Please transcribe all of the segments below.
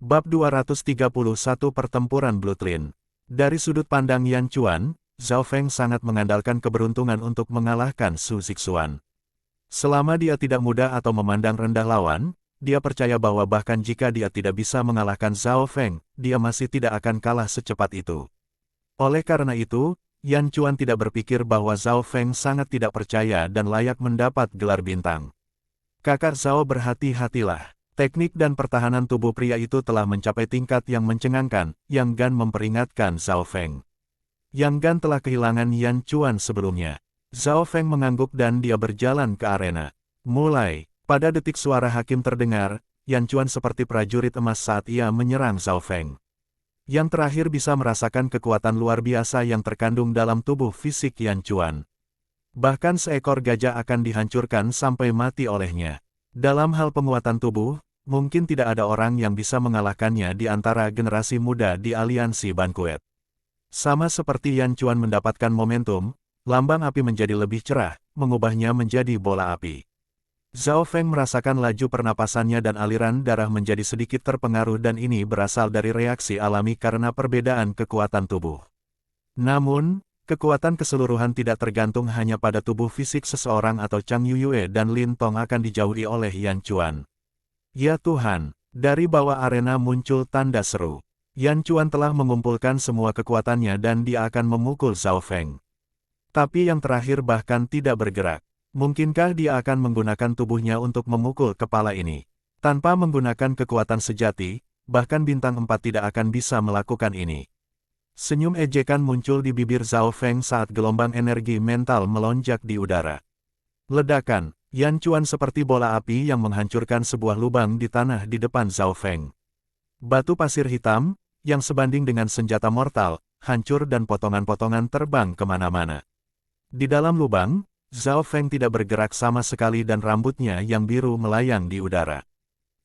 Bab 231 Pertempuran Bloodline. Dari sudut pandang Yan Chuan, Zhao Feng sangat mengandalkan keberuntungan untuk mengalahkan Su Zixuan. Selama dia tidak mudah atau memandang rendah lawan, dia percaya bahwa bahkan jika dia tidak bisa mengalahkan Zhao Feng, dia masih tidak akan kalah secepat itu. Oleh karena itu, Yan Chuan tidak berpikir bahwa Zhao Feng sangat tidak percaya dan layak mendapat gelar bintang. Kakak Zhao, berhati-hatilah. Teknik dan pertahanan tubuh pria itu telah mencapai tingkat yang mencengangkan, Yang Gan memperingatkan Zhao Feng. Yang Gan telah kehilangan Yan Chuan sebelumnya. Zhao Feng mengangguk dan dia berjalan ke arena. Mulai, pada detik suara hakim terdengar, Yan Chuan seperti prajurit emas saat ia menyerang Zhao Feng. Yang terakhir bisa merasakan kekuatan luar biasa yang terkandung dalam tubuh fisik Yan Chuan. Bahkan seekor gajah akan dihancurkan sampai mati olehnya. Dalam hal penguatan tubuh, mungkin tidak ada orang yang bisa mengalahkannya di antara generasi muda di aliansi Banquet. Sama seperti Yan Chuan mendapatkan momentum, lambang api menjadi lebih cerah, mengubahnya menjadi bola api. Zhao Feng merasakan laju pernapasannya dan aliran darah menjadi sedikit terpengaruh dan ini berasal dari reaksi alami karena perbedaan kekuatan tubuh. Namun, kekuatan keseluruhan tidak tergantung hanya pada tubuh fisik seseorang atau Chang Yuyue dan Lin Tong akan dijauhi oleh Yan Chuan. Ya Tuhan, dari bawah arena muncul tanda seru. Yan Chuan telah mengumpulkan semua kekuatannya dan dia akan memukul Zhao Feng. Tapi yang terakhir bahkan tidak bergerak. Mungkinkah dia akan menggunakan tubuhnya untuk memukul kepala ini? Tanpa menggunakan kekuatan sejati, bahkan bintang 4 tidak akan bisa melakukan ini. Senyum ejekan muncul di bibir Zhao Feng saat gelombang energi mental melonjak di udara. Ledakan, Yan Chuan seperti bola api yang menghancurkan sebuah lubang di tanah di depan Zhao Feng. Batu pasir hitam, yang sebanding dengan senjata mortal, hancur dan potongan-potongan terbang kemana-mana. Di dalam lubang, Zhao Feng tidak bergerak sama sekali dan rambutnya yang biru melayang di udara.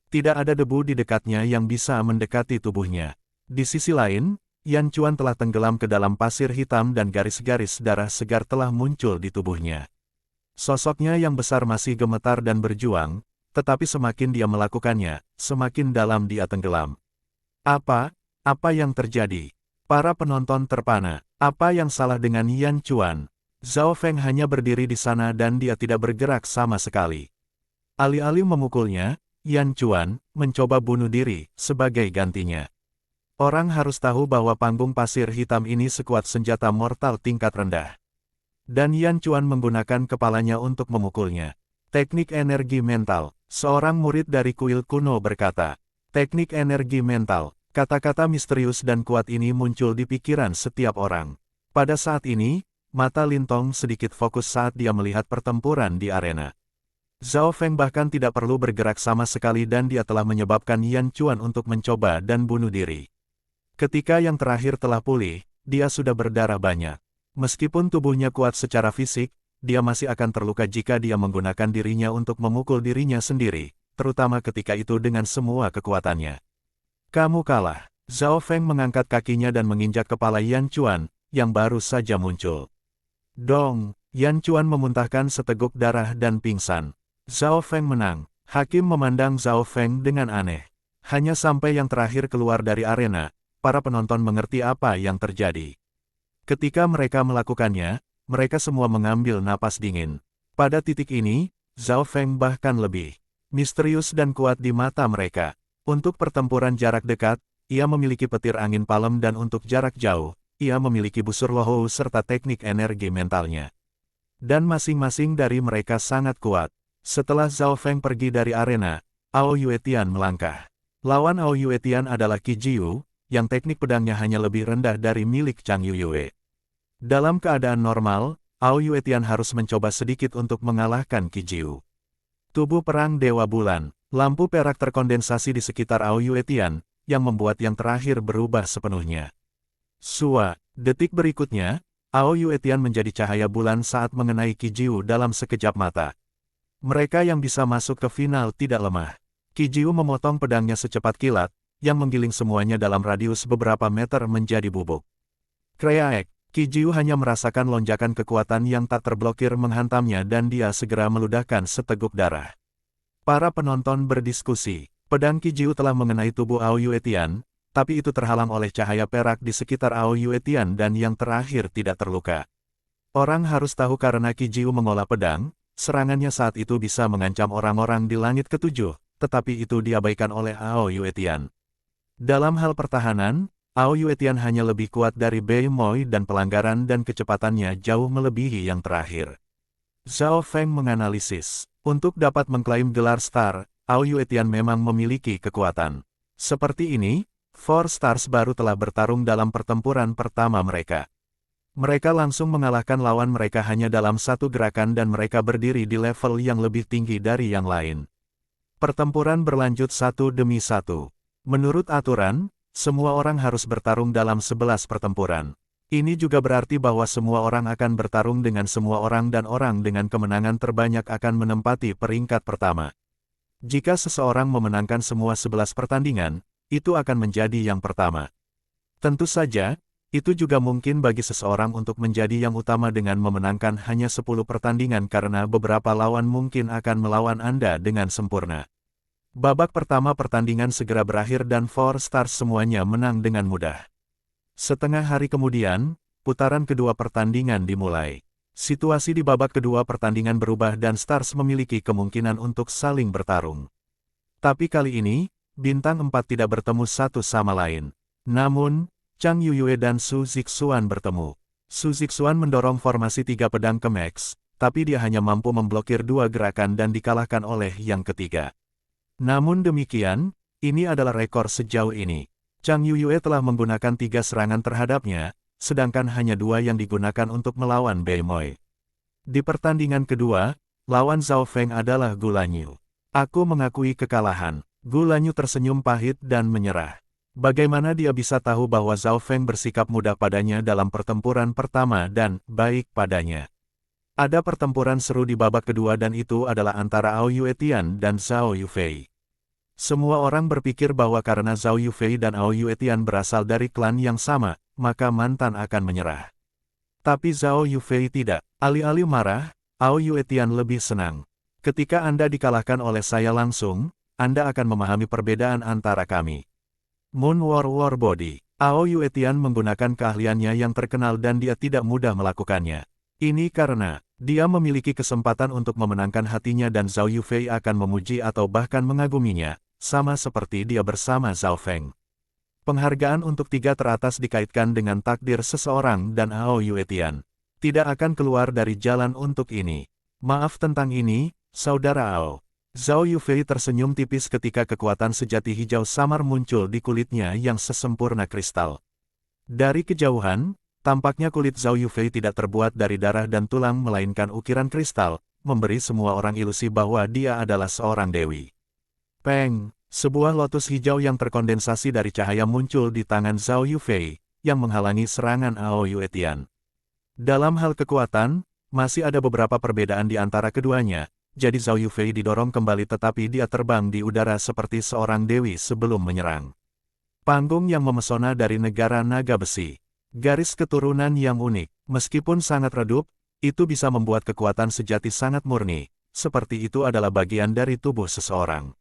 Tidak ada debu di dekatnya yang bisa mendekati tubuhnya. Di sisi lain, Yan Chuan telah tenggelam ke dalam pasir hitam dan garis-garis darah segar telah muncul di tubuhnya. Sosoknya yang besar masih gemetar dan berjuang, tetapi semakin dia melakukannya, semakin dalam dia tenggelam. Apa yang terjadi? Para penonton terpana. Apa yang salah dengan Yan Chuan? Zhao Feng hanya berdiri di sana dan dia tidak bergerak sama sekali. Alih-alih memukulnya, Yan Chuan mencoba bunuh diri sebagai gantinya. Orang harus tahu bahwa panggung pasir hitam ini sekuat senjata mortal tingkat rendah. Dan Yan Chuan menggunakan kepalanya untuk memukulnya. Teknik energi mental. Seorang murid dari kuil kuno berkata. Teknik energi mental. Kata-kata misterius dan kuat ini muncul di pikiran setiap orang. Pada saat ini, mata Lin Tong sedikit fokus saat dia melihat pertempuran di arena. Zhao Feng bahkan tidak perlu bergerak sama sekali dan dia telah menyebabkan Yan Chuan untuk mencoba dan bunuh diri. Ketika yang terakhir telah pulih, dia sudah berdarah banyak. Meskipun tubuhnya kuat secara fisik, dia masih akan terluka jika dia menggunakan dirinya untuk memukul dirinya sendiri, terutama ketika itu dengan semua kekuatannya. Kamu kalah. Zhao Feng mengangkat kakinya dan menginjak kepala Yan Chuan, yang baru saja muncul. Dong! Yan Chuan memuntahkan seteguk darah dan pingsan. Zhao Feng menang. Hakim memandang Zhao Feng dengan aneh. Hanya sampai yang terakhir keluar dari arena, para penonton mengerti apa yang terjadi. Ketika mereka melakukannya, mereka semua mengambil napas dingin. Pada titik ini, Zhao Feng bahkan lebih misterius dan kuat di mata mereka. Untuk pertempuran jarak dekat, ia memiliki petir angin palem dan untuk jarak jauh, ia memiliki busur lohou serta teknik energi mentalnya. Dan masing-masing dari mereka sangat kuat. Setelah Zhao Feng pergi dari arena, Ao Yuetian melangkah. Lawan Ao Yuetian adalah Qi Jiu, yang teknik pedangnya hanya lebih rendah dari milik Chang Yuyue. Dalam keadaan normal, Ao Yuetian harus mencoba sedikit untuk mengalahkan Qi Jiu. Tubuh perang Dewa Bulan, lampu perak terkondensasi di sekitar Ao Yuetian, yang membuat yang terakhir berubah sepenuhnya. Detik berikutnya, Ao Yuetian menjadi cahaya bulan saat mengenai Qi Jiu dalam sekejap mata. Mereka yang bisa masuk ke final tidak lemah. Qi Jiu memotong pedangnya secepat kilat, yang menggiling semuanya dalam radius beberapa meter menjadi bubuk. Kreaek, Qi Jiu hanya merasakan lonjakan kekuatan yang tak terblokir menghantamnya dan dia segera meludahkan seteguk darah. Para penonton berdiskusi. Pedang Qi Jiu telah mengenai tubuh Ao Yuetian, tapi itu terhalang oleh cahaya perak di sekitar Ao Yuetian dan yang terakhir tidak terluka. Orang harus tahu karena Qi Jiu mengolah pedang, serangannya saat itu bisa mengancam orang-orang di langit ketujuh, tetapi itu diabaikan oleh Ao Yuetian. Dalam hal pertahanan, Ao Yuetian hanya lebih kuat dari Bei Moi dan pelanggaran dan kecepatannya jauh melebihi yang terakhir. Zhao Feng menganalisis. Untuk dapat mengklaim gelar Star, Ao Yuetian memang memiliki kekuatan. Seperti ini, Four Stars baru telah bertarung dalam pertempuran pertama mereka. Mereka langsung mengalahkan lawan mereka hanya dalam satu gerakan dan mereka berdiri di level yang lebih tinggi dari yang lain. Pertempuran berlanjut satu demi satu. Menurut aturan, semua orang harus bertarung dalam 11 pertempuran. Ini juga berarti bahwa semua orang akan bertarung dengan semua orang dan orang dengan kemenangan terbanyak akan menempati peringkat pertama. Jika seseorang memenangkan semua 11 pertandingan, itu akan menjadi yang pertama. Tentu saja, itu juga mungkin bagi seseorang untuk menjadi yang utama dengan memenangkan hanya 10 pertandingan karena beberapa lawan mungkin akan melawan Anda dengan sempurna. Babak pertama pertandingan segera berakhir dan Four Stars semuanya menang dengan mudah. Setengah hari kemudian, putaran kedua pertandingan dimulai. Situasi di babak kedua pertandingan berubah dan Stars memiliki kemungkinan untuk saling bertarung. Tapi kali ini, bintang 4 tidak bertemu satu sama lain. Namun, Chang Yuyue dan Su Zixuan bertemu. Su Zixuan mendorong formasi 3 pedang ke Max, tapi dia hanya mampu memblokir 2 gerakan dan dikalahkan oleh yang ketiga. Namun demikian, ini adalah rekor sejauh ini. Chang Yuyue telah menggunakan 3 serangan terhadapnya, sedangkan hanya 2 yang digunakan untuk melawan Bei Moi. Di pertandingan kedua, lawan Zhao Feng adalah Gu Lanyu. Aku mengakui kekalahan. Gu Lanyu tersenyum pahit dan menyerah. Bagaimana dia bisa tahu bahwa Zhao Feng bersikap mudah padanya dalam pertempuran pertama dan baik padanya? Ada pertempuran seru di babak kedua dan itu adalah antara Ao Yuetian dan Zhao Yufei. Semua orang berpikir bahwa karena Zhao Yufei dan Ao Yuetian berasal dari klan yang sama, maka mantan akan menyerah. Tapi Zhao Yufei tidak. Alih-alih marah, Ao Yuetian lebih senang. Ketika Anda dikalahkan oleh saya langsung, Anda akan memahami perbedaan antara kami. Moon War Body. Ao Yuetian menggunakan keahliannya yang terkenal dan dia tidak mudah melakukannya. Ini karena dia memiliki kesempatan untuk memenangkan hatinya dan Zhao Yufei akan memuji atau bahkan mengaguminya. Sama seperti dia bersama Zhao Feng. Penghargaan untuk 3 teratas dikaitkan dengan takdir seseorang dan Ao Yuetian tidak akan keluar dari jalan untuk ini. Maaf tentang ini, Saudara Ao. Zhao Yufei tersenyum tipis ketika kekuatan sejati hijau samar muncul di kulitnya yang sesempurna kristal. Dari kejauhan, tampaknya kulit Zhao Yufei tidak terbuat dari darah dan tulang melainkan ukiran kristal, memberi semua orang ilusi bahwa dia adalah seorang dewi. Peng, sebuah lotus hijau yang terkondensasi dari cahaya muncul di tangan Zhao Yufei, yang menghalangi serangan Ao Yuetian. Dalam hal kekuatan, masih ada beberapa perbedaan di antara keduanya, jadi Zhao Yufei didorong kembali tetapi dia terbang di udara seperti seorang dewi sebelum menyerang. Panggung yang memesona dari negara naga besi. Garis keturunan yang unik, meskipun sangat redup, itu bisa membuat kekuatan sejati sangat murni, seperti itu adalah bagian dari tubuh seseorang.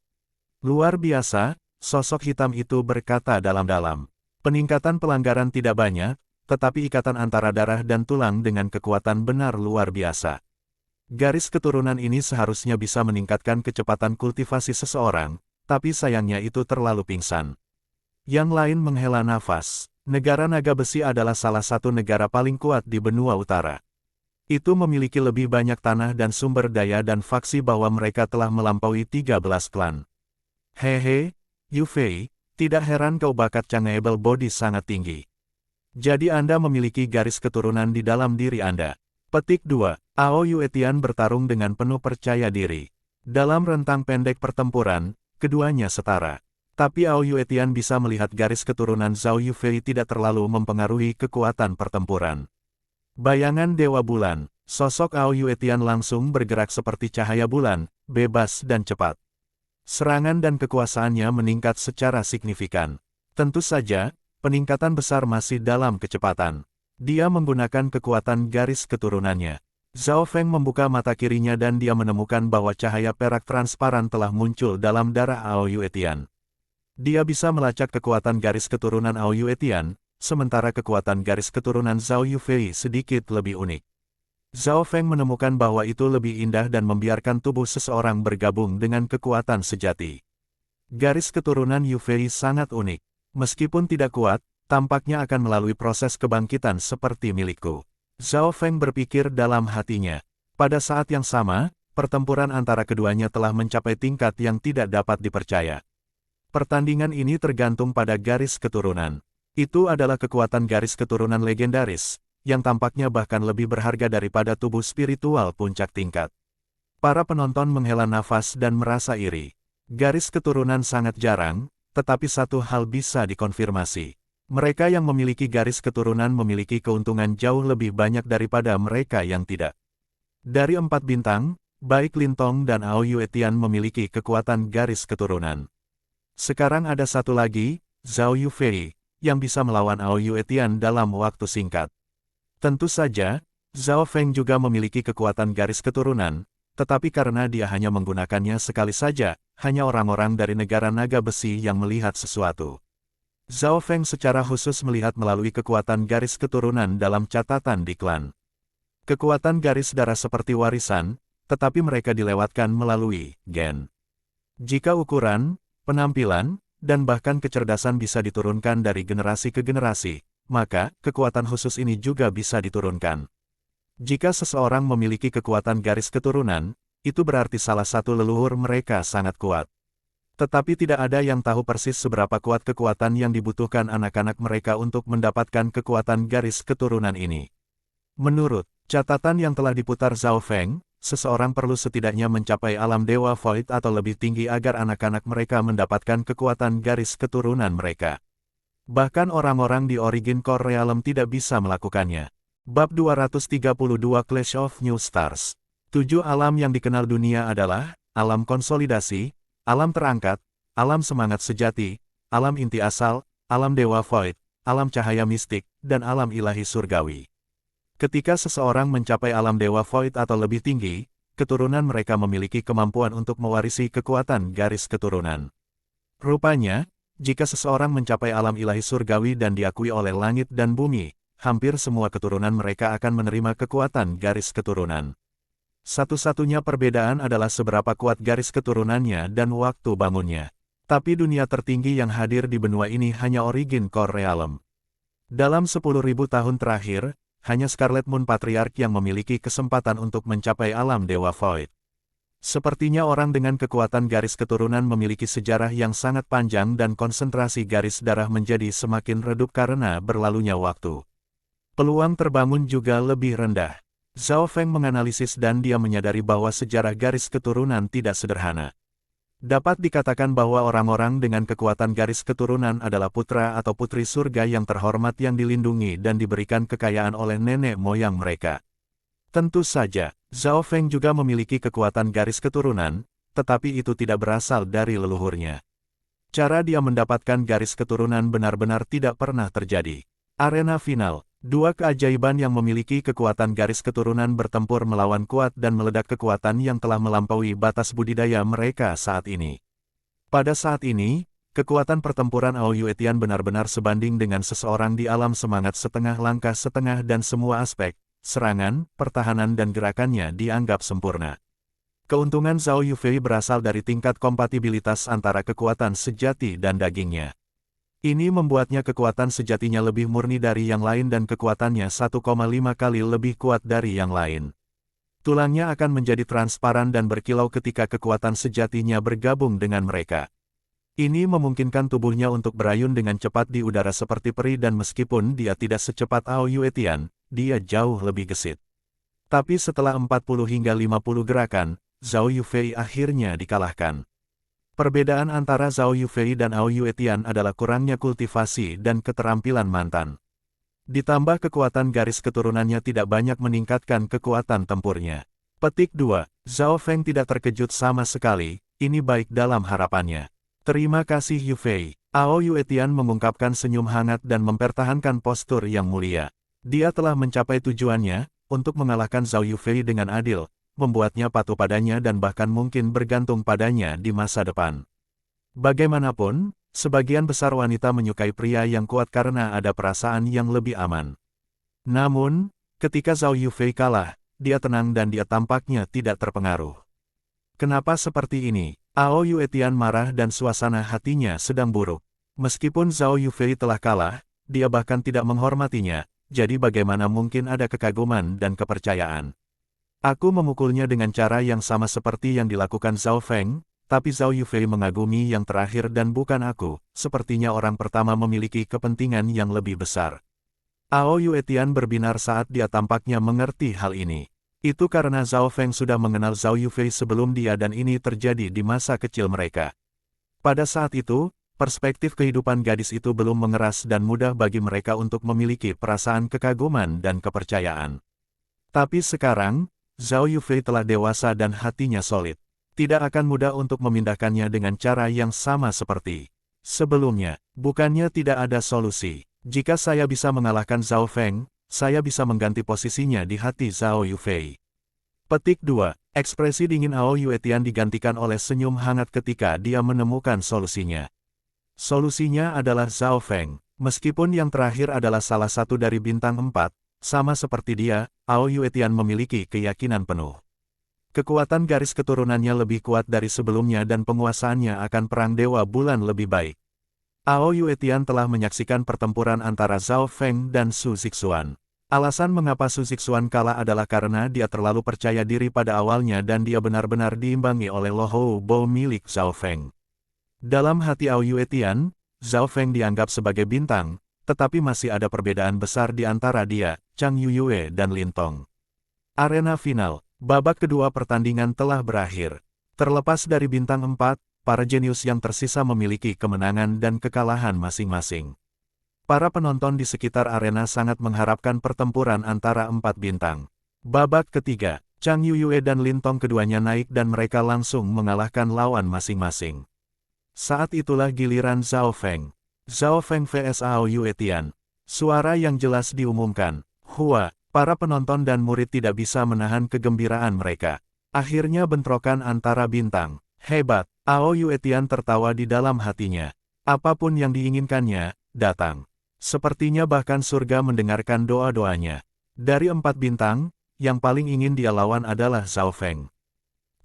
Luar biasa, sosok hitam itu berkata dalam-dalam. Peningkatan pelanggaran tidak banyak, tetapi ikatan antara darah dan tulang dengan kekuatan benar luar biasa. Garis keturunan ini seharusnya bisa meningkatkan kecepatan kultivasi seseorang, tapi sayangnya itu terlalu pingsan. Yang lain menghela nafas. Negara naga besi adalah salah satu negara paling kuat di benua utara. Itu memiliki lebih banyak tanah dan sumber daya dan faksi bahwa mereka telah melampaui 13 klan. Hehe, Yufei, tidak heran kau bakat Changeable Body sangat tinggi. Jadi Anda memiliki garis keturunan di dalam diri Anda. Petik 2. Ao Yuetian bertarung dengan penuh percaya diri. Dalam rentang pendek pertempuran, keduanya setara. Tapi Ao Yuetian bisa melihat garis keturunan Zhao Yufei tidak terlalu mempengaruhi kekuatan pertempuran. Bayangan Dewa Bulan, sosok Ao Yuetian langsung bergerak seperti cahaya bulan, bebas dan cepat. Serangan dan kekuasaannya meningkat secara signifikan. Tentu saja, peningkatan besar masih dalam kecepatan. Dia menggunakan kekuatan garis keturunannya. Zhao Feng membuka mata kirinya dan dia menemukan bahwa cahaya perak transparan telah muncul dalam darah Ao Yuetian. Dia bisa melacak kekuatan garis keturunan Ao Yuetian, sementara kekuatan garis keturunan Zhao Yufei sedikit lebih unik. Zhao Feng menemukan bahwa itu lebih indah dan membiarkan tubuh seseorang bergabung dengan kekuatan sejati. Garis keturunan Yufei sangat unik. Meskipun tidak kuat, tampaknya akan melalui proses kebangkitan seperti milikku. Zhao Feng berpikir dalam hatinya. Pada saat yang sama, pertempuran antara keduanya telah mencapai tingkat yang tidak dapat dipercaya. Pertandingan ini tergantung pada garis keturunan. Itu adalah kekuatan garis keturunan legendaris, yang tampaknya bahkan lebih berharga daripada tubuh spiritual puncak tingkat. Para penonton menghela nafas dan merasa iri. Garis keturunan sangat jarang, tetapi satu hal bisa dikonfirmasi. Mereka yang memiliki garis keturunan memiliki keuntungan jauh lebih banyak daripada mereka yang tidak. Dari 4 bintang, baik Lin Tong dan Ao Yuetian memiliki kekuatan garis keturunan. Sekarang ada satu lagi, Zhao Yufei, yang bisa melawan Ao Yuetian dalam waktu singkat. Tentu saja, Zhao Feng juga memiliki kekuatan garis keturunan, tetapi karena dia hanya menggunakannya sekali saja, hanya orang-orang dari negara naga besi yang melihat sesuatu. Zhao Feng secara khusus melihat melalui kekuatan garis keturunan dalam catatan di klan. Kekuatan garis darah seperti warisan, tetapi mereka dilewatkan melalui gen. Jika ukuran, penampilan, dan bahkan kecerdasan bisa diturunkan dari generasi ke generasi, maka kekuatan khusus ini juga bisa diturunkan. Jika seseorang memiliki kekuatan garis keturunan, itu berarti salah satu leluhur mereka sangat kuat. Tetapi tidak ada yang tahu persis seberapa kuat kekuatan yang dibutuhkan anak-anak mereka untuk mendapatkan kekuatan garis keturunan ini. Menurut catatan yang telah diputar Zhao Feng, seseorang perlu setidaknya mencapai alam Dewa Void atau lebih tinggi agar anak-anak mereka mendapatkan kekuatan garis keturunan mereka. Bahkan orang-orang di Origin Core Realm tidak bisa melakukannya. Bab 232 Clash of New Stars. 7 alam yang dikenal dunia adalah alam konsolidasi, alam terangkat, alam semangat sejati, alam inti asal, alam dewa void, alam cahaya mistik, dan alam ilahi surgawi. Ketika seseorang mencapai alam dewa void atau lebih tinggi, keturunan mereka memiliki kemampuan untuk mewarisi kekuatan garis keturunan. Rupanya, jika seseorang mencapai alam ilahi surgawi dan diakui oleh langit dan bumi, hampir semua keturunan mereka akan menerima kekuatan garis keturunan. Satu-satunya perbedaan adalah seberapa kuat garis keturunannya dan waktu bangunnya. Tapi dunia tertinggi yang hadir di benua ini hanya Origin Core Realm. Dalam 10.000 tahun terakhir, hanya Scarlet Moon Patriarch yang memiliki kesempatan untuk mencapai alam Dewa Void. Sepertinya orang dengan kekuatan garis keturunan memiliki sejarah yang sangat panjang dan konsentrasi garis darah menjadi semakin redup karena berlalunya waktu. Peluang terbangun juga lebih rendah. Zhao Feng menganalisis dan dia menyadari bahwa sejarah garis keturunan tidak sederhana. Dapat dikatakan bahwa orang-orang dengan kekuatan garis keturunan adalah putra atau putri surga yang terhormat yang dilindungi dan diberikan kekayaan oleh nenek moyang mereka. Tentu saja, Zhao Feng juga memiliki kekuatan garis keturunan, tetapi itu tidak berasal dari leluhurnya. Cara dia mendapatkan garis keturunan benar-benar tidak pernah terjadi. Arena final. 2 keajaiban yang memiliki kekuatan garis keturunan bertempur melawan kuat dan meledak kekuatan yang telah melampaui batas budidaya mereka saat ini. Pada saat ini, kekuatan pertempuran Ao Yuetian benar-benar sebanding dengan seseorang di alam semangat setengah langkah setengah dan semua aspek, serangan, pertahanan dan gerakannya dianggap sempurna. Keuntungan Zhao Yufei berasal dari tingkat kompatibilitas antara kekuatan sejati dan dagingnya. Ini membuatnya kekuatan sejatinya lebih murni dari yang lain dan kekuatannya 1,5 kali lebih kuat dari yang lain. Tulangnya akan menjadi transparan dan berkilau ketika kekuatan sejatinya bergabung dengan mereka. Ini memungkinkan tubuhnya untuk berayun dengan cepat di udara seperti peri dan meskipun dia tidak secepat Ao Yuetian, dia jauh lebih gesit. Tapi setelah 40 hingga 50 gerakan, Zhao Yufei akhirnya dikalahkan. Perbedaan antara Zhao Yufei dan Ao Yuetian adalah kurangnya kultivasi dan keterampilan mantan. Ditambah kekuatan garis keturunannya tidak banyak meningkatkan kekuatan tempurnya. Petik 2. Zhao Feng tidak terkejut sama sekali, ini baik dalam harapannya. Terima kasih Yufei. Ao Yuetian mengungkapkan senyum hangat dan mempertahankan postur yang mulia. Dia telah mencapai tujuannya, untuk mengalahkan Zhao Yufei dengan adil, membuatnya patuh padanya dan bahkan mungkin bergantung padanya di masa depan. Bagaimanapun, sebagian besar wanita menyukai pria yang kuat karena ada perasaan yang lebih aman. Namun, ketika Zhao Yufei kalah, dia tenang dan dia tampaknya tidak terpengaruh. Kenapa seperti ini? Ao Yuetian marah dan suasana hatinya sedang buruk. Meskipun Zhao Yufei telah kalah, dia bahkan tidak menghormatinya, jadi bagaimana mungkin ada kekaguman dan kepercayaan. Aku memukulnya dengan cara yang sama seperti yang dilakukan Zhao Feng, tapi Zhao Yufei mengagumi yang terakhir dan bukan aku, sepertinya orang pertama memiliki kepentingan yang lebih besar. Ao Yuetian berbinar saat dia tampaknya mengerti hal ini. Itu karena Zhao Feng sudah mengenal Zhao Yufei sebelum dia dan ini terjadi di masa kecil mereka. Pada saat itu, perspektif kehidupan gadis itu belum mengeras dan mudah bagi mereka untuk memiliki perasaan kekaguman dan kepercayaan. Tapi sekarang, Zhao Yufei telah dewasa dan hatinya solid. Tidak akan mudah untuk memindahkannya dengan cara yang sama seperti sebelumnya. Bukannya tidak ada solusi. Jika saya bisa mengalahkan Zhao Feng, saya bisa mengganti posisinya di hati Zhao Yufei. Petik 2. Ekspresi dingin Ao Yuetian digantikan oleh senyum hangat ketika dia menemukan solusinya. Solusinya adalah Zhao Feng. Meskipun yang terakhir adalah salah satu dari bintang 4, sama seperti dia, Ao Yuetian memiliki keyakinan penuh. Kekuatan garis keturunannya lebih kuat dari sebelumnya dan penguasaannya akan perang Dewa Bulan lebih baik. Ao Yuetian telah menyaksikan pertempuran antara Zhao Feng dan Su Zixuan. Alasan mengapa Su Zixuan kalah adalah karena dia terlalu percaya diri pada awalnya dan dia benar-benar diimbangi oleh Lo Hou Bo milik Zhao Feng. Dalam hati Ao Yuetian, Zhao Feng dianggap sebagai bintang, tetapi masih ada perbedaan besar di antara dia, Chang Yuyue dan Lin Tong. Arena final, babak kedua pertandingan telah berakhir. Terlepas dari bintang 4, para jenius yang tersisa memiliki kemenangan dan kekalahan masing-masing. Para penonton di sekitar arena sangat mengharapkan pertempuran antara 4 bintang. Babak ketiga, Chang Yuyue dan Lin Tong keduanya naik dan mereka langsung mengalahkan lawan masing-masing. Saat itulah giliran Zhao Feng. Zhao Feng vs Ao Yuetian. Suara yang jelas diumumkan. Hua, para penonton dan murid tidak bisa menahan kegembiraan mereka. Akhirnya bentrokan antara bintang. Hebat. Ao Yuetian tertawa di dalam hatinya. Apapun yang diinginkannya, datang. Sepertinya bahkan surga mendengarkan doa-doanya. Dari 4 bintang, yang paling ingin dia lawan adalah Zhao Feng.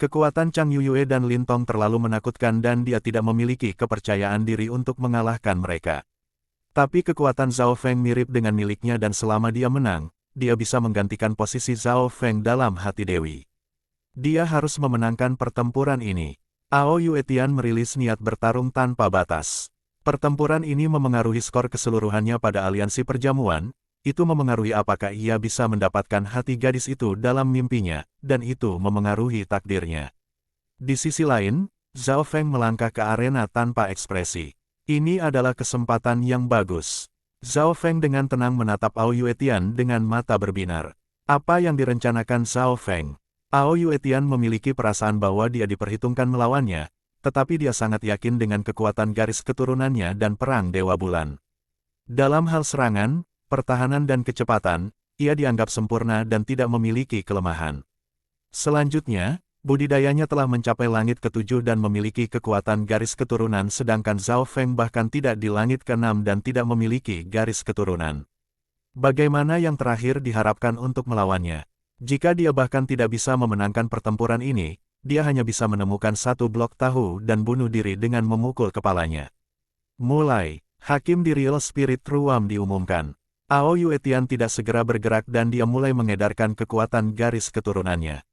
Kekuatan Chang Yuyue dan Lin Tong terlalu menakutkan dan dia tidak memiliki kepercayaan diri untuk mengalahkan mereka. Tapi kekuatan Zhao Feng mirip dengan miliknya dan selama dia menang, dia bisa menggantikan posisi Zhao Feng dalam hati Dewi. Dia harus memenangkan pertempuran ini. Ao Yuetian merilis niat bertarung tanpa batas. Pertempuran ini memengaruhi skor keseluruhannya pada aliansi perjamuan, itu memengaruhi apakah ia bisa mendapatkan hati gadis itu dalam mimpinya, dan itu memengaruhi takdirnya. Di sisi lain, Zhao Feng melangkah ke arena tanpa ekspresi. Ini adalah kesempatan yang bagus. Zhao Feng dengan tenang menatap Ao Yuetian dengan mata berbinar. Apa yang direncanakan Zhao Feng? Ao Yuetian memiliki perasaan bahwa dia diperhitungkan melawannya, tetapi dia sangat yakin dengan kekuatan garis keturunannya dan perang Dewa Bulan. Dalam hal serangan, pertahanan dan kecepatan, ia dianggap sempurna dan tidak memiliki kelemahan. Selanjutnya, budidayanya telah mencapai langit ke-7 dan memiliki kekuatan garis keturunan sedangkan Zhao Feng bahkan tidak di langit ke-6 dan tidak memiliki garis keturunan. Bagaimana yang terakhir diharapkan untuk melawannya? Jika dia bahkan tidak bisa memenangkan pertempuran ini, dia hanya bisa menemukan satu blok tahu dan bunuh diri dengan memukul kepalanya. Mulai, Hakim di Real Spirit Ruam diumumkan. Ao Yuetian tidak segera bergerak dan dia mulai mengedarkan kekuatan garis keturunannya.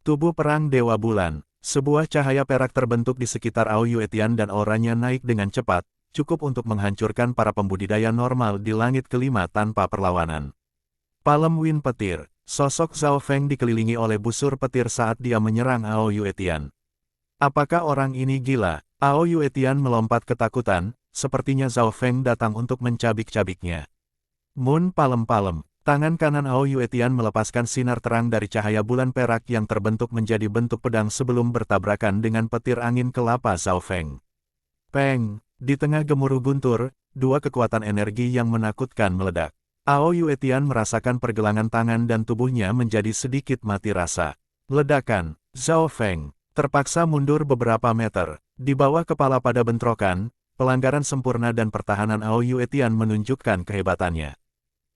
Tubuh perang Dewa Bulan, sebuah cahaya perak terbentuk di sekitar Ao Yuetian dan auranya naik dengan cepat, cukup untuk menghancurkan para pembudidaya normal di langit kelima tanpa perlawanan. Palem Wind Petir. Sosok Zhao Feng dikelilingi oleh busur petir saat dia menyerang Ao Yuetian. Apakah orang ini gila? Ao Yuetian melompat ketakutan, sepertinya Zhao Feng datang untuk mencabik-cabiknya. Moon Palem-Palem. Tangan kanan Ao Yuetian melepaskan sinar terang dari cahaya bulan perak yang terbentuk menjadi bentuk pedang sebelum bertabrakan dengan petir angin kelapa Zhao Feng. Peng! Di tengah gemuruh guntur, dua kekuatan energi yang menakutkan meledak. Ao Yuetian merasakan pergelangan tangan dan tubuhnya menjadi sedikit mati rasa. Ledakan, Zhao Feng terpaksa mundur beberapa meter. Di bawah kepala pada bentrokan, pelanggaran sempurna dan pertahanan Ao Yuetian menunjukkan kehebatannya.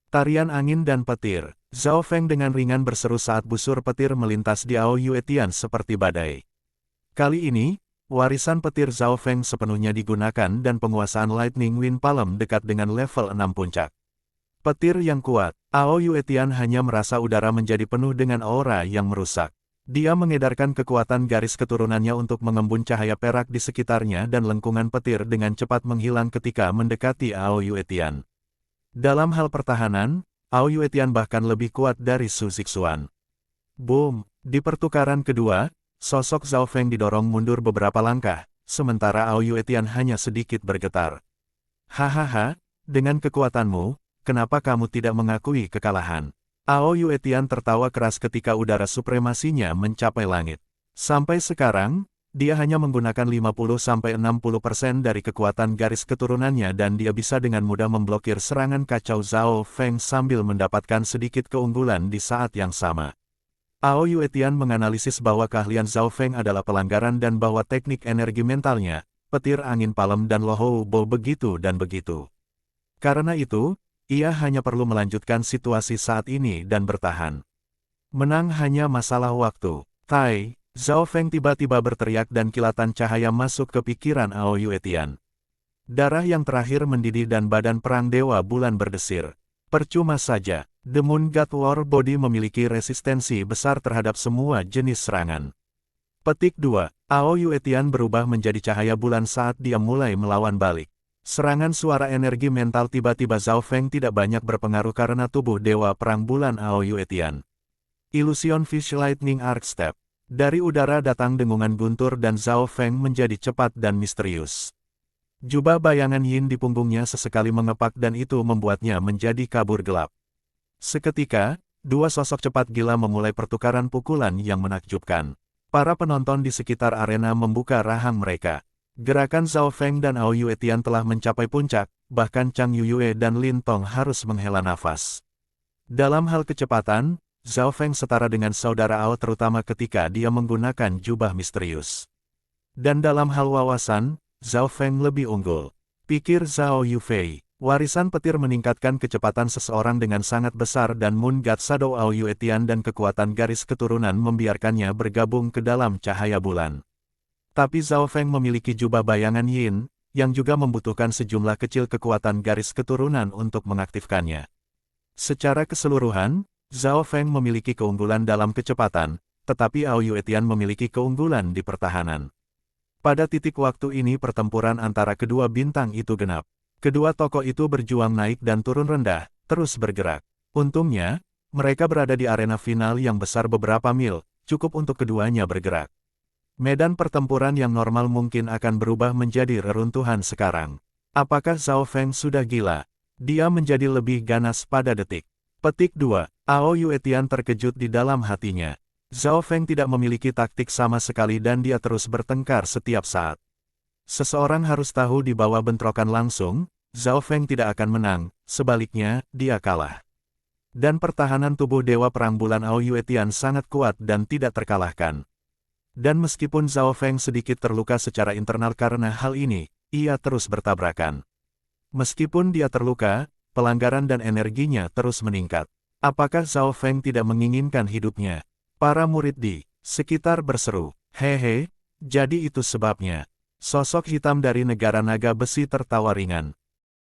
Tarian angin dan petir, Zhao Feng dengan ringan berseru saat busur petir melintas di Ao Yuetian seperti badai. Kali ini, warisan petir Zhao Feng sepenuhnya digunakan dan penguasaan Lightning Wind Palm dekat dengan level 6 puncak. Petir yang kuat, Ao Yuetian hanya merasa udara menjadi penuh dengan aura yang merusak. Dia mengedarkan kekuatan garis keturunannya untuk mengembun cahaya perak di sekitarnya dan lengkungan petir dengan cepat menghilang ketika mendekati Ao Yuetian. Dalam hal pertahanan, Ao Yuetian bahkan lebih kuat dari Su Zixuan. Boom! Di pertukaran kedua, sosok Zhao Feng didorong mundur beberapa langkah, sementara Ao Yuetian hanya sedikit bergetar. Hahaha, dengan kekuatanmu, kenapa kamu tidak mengakui kekalahan? Ao Yuetian tertawa keras ketika udara supremasinya mencapai langit. Sampai sekarang, dia hanya menggunakan 50-60% dari kekuatan garis keturunannya dan dia bisa dengan mudah memblokir serangan kacau Zhao Feng sambil mendapatkan sedikit keunggulan di saat yang sama. Ao Yuetian menganalisis bahwa keahlian Zhao Feng adalah pelanggaran dan bahwa teknik energi mentalnya, petir angin palem dan lohou bo begitu dan begitu. Karena itu, ia hanya perlu melanjutkan situasi saat ini dan bertahan. Menang hanya masalah waktu. Tai, Zhao Feng tiba-tiba berteriak dan kilatan cahaya masuk ke pikiran Ao Yuetian. Darah yang terakhir mendidih dan badan perang Dewa Bulan berdesir. Percuma saja, The Moon God War Body memiliki resistensi besar terhadap semua jenis serangan. Petik 2. Ao Yuetian berubah menjadi cahaya bulan saat dia mulai melawan balik. Serangan suara energi mental tiba-tiba Zhao Feng tidak banyak berpengaruh karena tubuh Dewa Perang Bulan Ao Yuetian. Illusion Fish Lightning Arc Step. Dari udara datang dengungan guntur dan Zhao Feng menjadi cepat dan misterius. Jubah bayangan yin di punggungnya sesekali mengepak dan itu membuatnya menjadi kabur gelap. Seketika, dua sosok cepat gila memulai pertukaran pukulan yang menakjubkan. Para penonton di sekitar arena membuka rahang mereka. Gerakan Zhao Feng dan Ao Yuetian telah mencapai puncak, bahkan Chang Yuyue dan Lin Tong harus menghela nafas. Dalam hal kecepatan, Zhao Feng setara dengan saudara Ao terutama ketika dia menggunakan jubah misterius. Dan dalam hal wawasan, Zhao Feng lebih unggul. Pikir Zhao Yufei, warisan petir meningkatkan kecepatan seseorang dengan sangat besar dan Moon God Shadow Ao Yuetian dan kekuatan garis keturunan membiarkannya bergabung ke dalam cahaya bulan. Tapi Zhao Feng memiliki jubah bayangan yin, yang juga membutuhkan sejumlah kecil kekuatan garis keturunan untuk mengaktifkannya. Secara keseluruhan, Zhao Feng memiliki keunggulan dalam kecepatan, tetapi Ao Yuetian memiliki keunggulan di pertahanan. Pada titik waktu ini pertempuran antara kedua bintang itu genap. Kedua tokoh itu berjuang naik dan turun rendah, terus bergerak. Untungnya, mereka berada di arena final yang besar beberapa mil, cukup untuk keduanya bergerak. Medan pertempuran yang normal mungkin akan berubah menjadi reruntuhan sekarang. Apakah Zhao Feng sudah gila? Dia menjadi lebih ganas pada detik. Petik 2. Ao Yuetian terkejut di dalam hatinya. Zhao Feng tidak memiliki taktik sama sekali dan dia terus bertengkar setiap saat. Seseorang harus tahu di bawah bentrokan langsung, Zhao Feng tidak akan menang, sebaliknya, dia kalah. Dan pertahanan tubuh Dewa Perang Bulan Ao Yuetian sangat kuat dan tidak terkalahkan. Dan meskipun Zhao Feng sedikit terluka secara internal karena hal ini, ia terus bertabrakan. Meskipun dia terluka, pelanggaran dan energinya terus meningkat. Apakah Zhao Feng tidak menginginkan hidupnya? Para murid di sekitar berseru, "Hehe, jadi itu sebabnya." Sosok hitam dari negara naga besi tertawa ringan.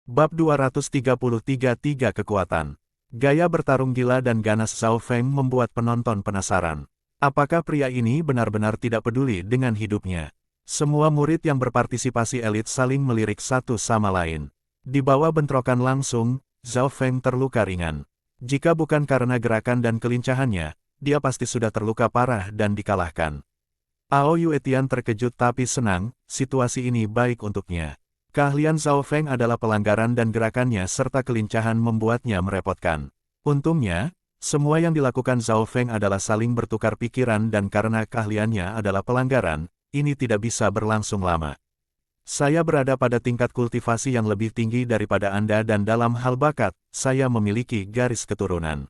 Bab 233 Tiga Kekuatan. Gaya bertarung gila dan ganas Zhao Feng membuat penonton penasaran. Apakah pria ini benar-benar tidak peduli dengan hidupnya? Semua murid yang berpartisipasi elit saling melirik satu sama lain. Di bawah bentrokan langsung, Zhao Feng terluka ringan. Jika bukan karena gerakan dan kelincahannya, dia pasti sudah terluka parah dan dikalahkan. Ao Yuetian terkejut tapi senang, situasi ini baik untuknya. Keahlian Zhao Feng adalah pelanggaran dan gerakannya serta kelincahan membuatnya merepotkan. Untungnya, semua yang dilakukan Zhao Feng adalah saling bertukar pikiran dan karena keahliannya adalah pelanggaran, ini tidak bisa berlangsung lama. Saya berada pada tingkat kultivasi yang lebih tinggi daripada Anda dan dalam hal bakat, saya memiliki garis keturunan.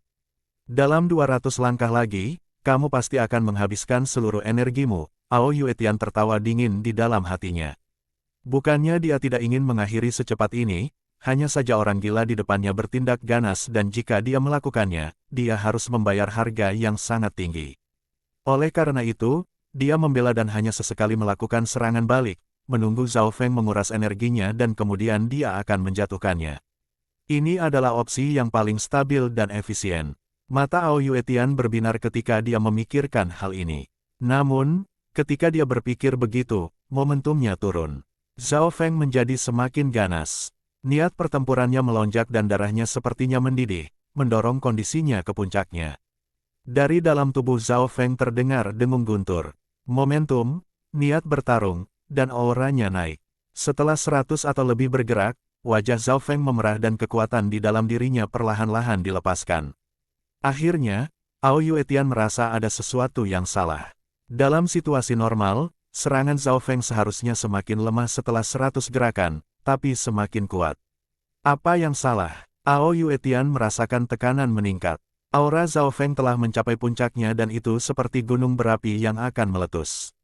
Dalam 200 langkah lagi, kamu pasti akan menghabiskan seluruh energimu. Ao Yuetian tertawa dingin di dalam hatinya. Bukannya dia tidak ingin mengakhiri secepat ini, hanya saja orang gila di depannya bertindak ganas dan jika dia melakukannya, dia harus membayar harga yang sangat tinggi. Oleh karena itu, dia membela dan hanya sesekali melakukan serangan balik, menunggu Zhao Feng menguras energinya dan kemudian dia akan menjatuhkannya. Ini adalah opsi yang paling stabil dan efisien. Mata Ao Yuetian berbinar ketika dia memikirkan hal ini. Namun, ketika dia berpikir begitu, momentumnya turun. Zhao Feng menjadi semakin ganas. Niat pertempurannya melonjak dan darahnya sepertinya mendidih, mendorong kondisinya ke puncaknya. Dari dalam tubuh Zhao Feng terdengar dengung guntur. Momentum, niat bertarung, dan auranya naik. Setelah 100 atau lebih bergerak, wajah Zhao Feng memerah dan kekuatan di dalam dirinya perlahan-lahan dilepaskan. Akhirnya, Ao Yuetian merasa ada sesuatu yang salah. Dalam situasi normal, serangan Zhao Feng seharusnya semakin lemah setelah 100 gerakan, tapi semakin kuat. Apa yang salah? Ao Yuetian merasakan tekanan meningkat. Aura Zhao Feng telah mencapai puncaknya dan itu seperti gunung berapi yang akan meletus.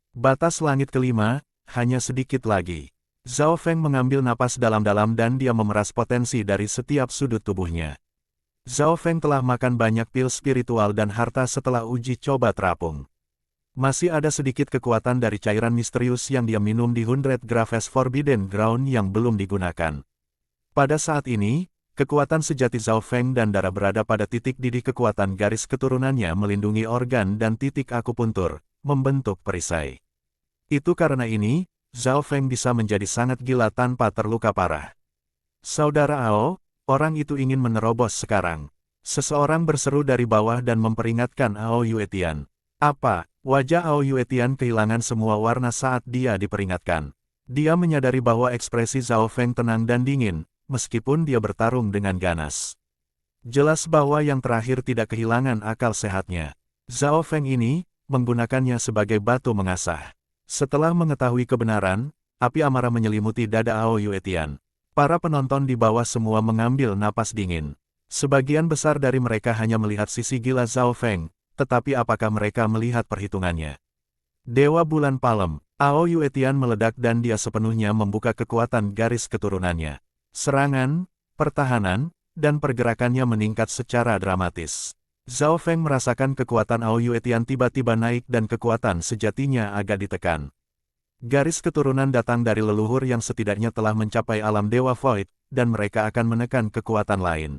Batas langit kelima, hanya sedikit lagi. Zhao Feng mengambil napas dalam-dalam dan dia memeras potensi dari setiap sudut tubuhnya. Zhao Feng telah makan banyak pil spiritual dan harta setelah uji coba terapung. Masih ada sedikit kekuatan dari cairan misterius yang dia minum di 100 Graves Forbidden Ground yang belum digunakan. Pada saat ini, kekuatan sejati Zhao Feng dan darah berada pada titik didih kekuatan garis keturunannya melindungi organ dan titik akupuntur, membentuk perisai. Itu karena ini, Zhao Feng bisa menjadi sangat gila tanpa terluka parah. Saudara Ao, orang itu ingin menerobos sekarang. Seseorang berseru dari bawah dan memperingatkan Ao Yuetian. Apa? Wajah Ao Yuetian kehilangan semua warna saat dia diperingatkan. Dia menyadari bahwa ekspresi Zhao Feng tenang dan dingin, meskipun dia bertarung dengan ganas. Jelas bahwa yang terakhir tidak kehilangan akal sehatnya. Zhao Feng ini, menggunakannya sebagai batu mengasah. Setelah mengetahui kebenaran, api amarah menyelimuti dada Ao Yuetian. Para penonton di bawah semua mengambil napas dingin. Sebagian besar dari mereka hanya melihat sisi gila Zhao Feng, tetapi apakah mereka melihat perhitungannya? Dewa Bulan Palem, Ao Yuetian meledak dan dia sepenuhnya membuka kekuatan garis keturunannya. Serangan, pertahanan, dan pergerakannya meningkat secara dramatis. Zhao Feng merasakan kekuatan Ao Yuetian tiba-tiba naik dan kekuatan sejatinya agak ditekan. Garis keturunan datang dari leluhur yang setidaknya telah mencapai alam Dewa Void, dan mereka akan menekan kekuatan lain.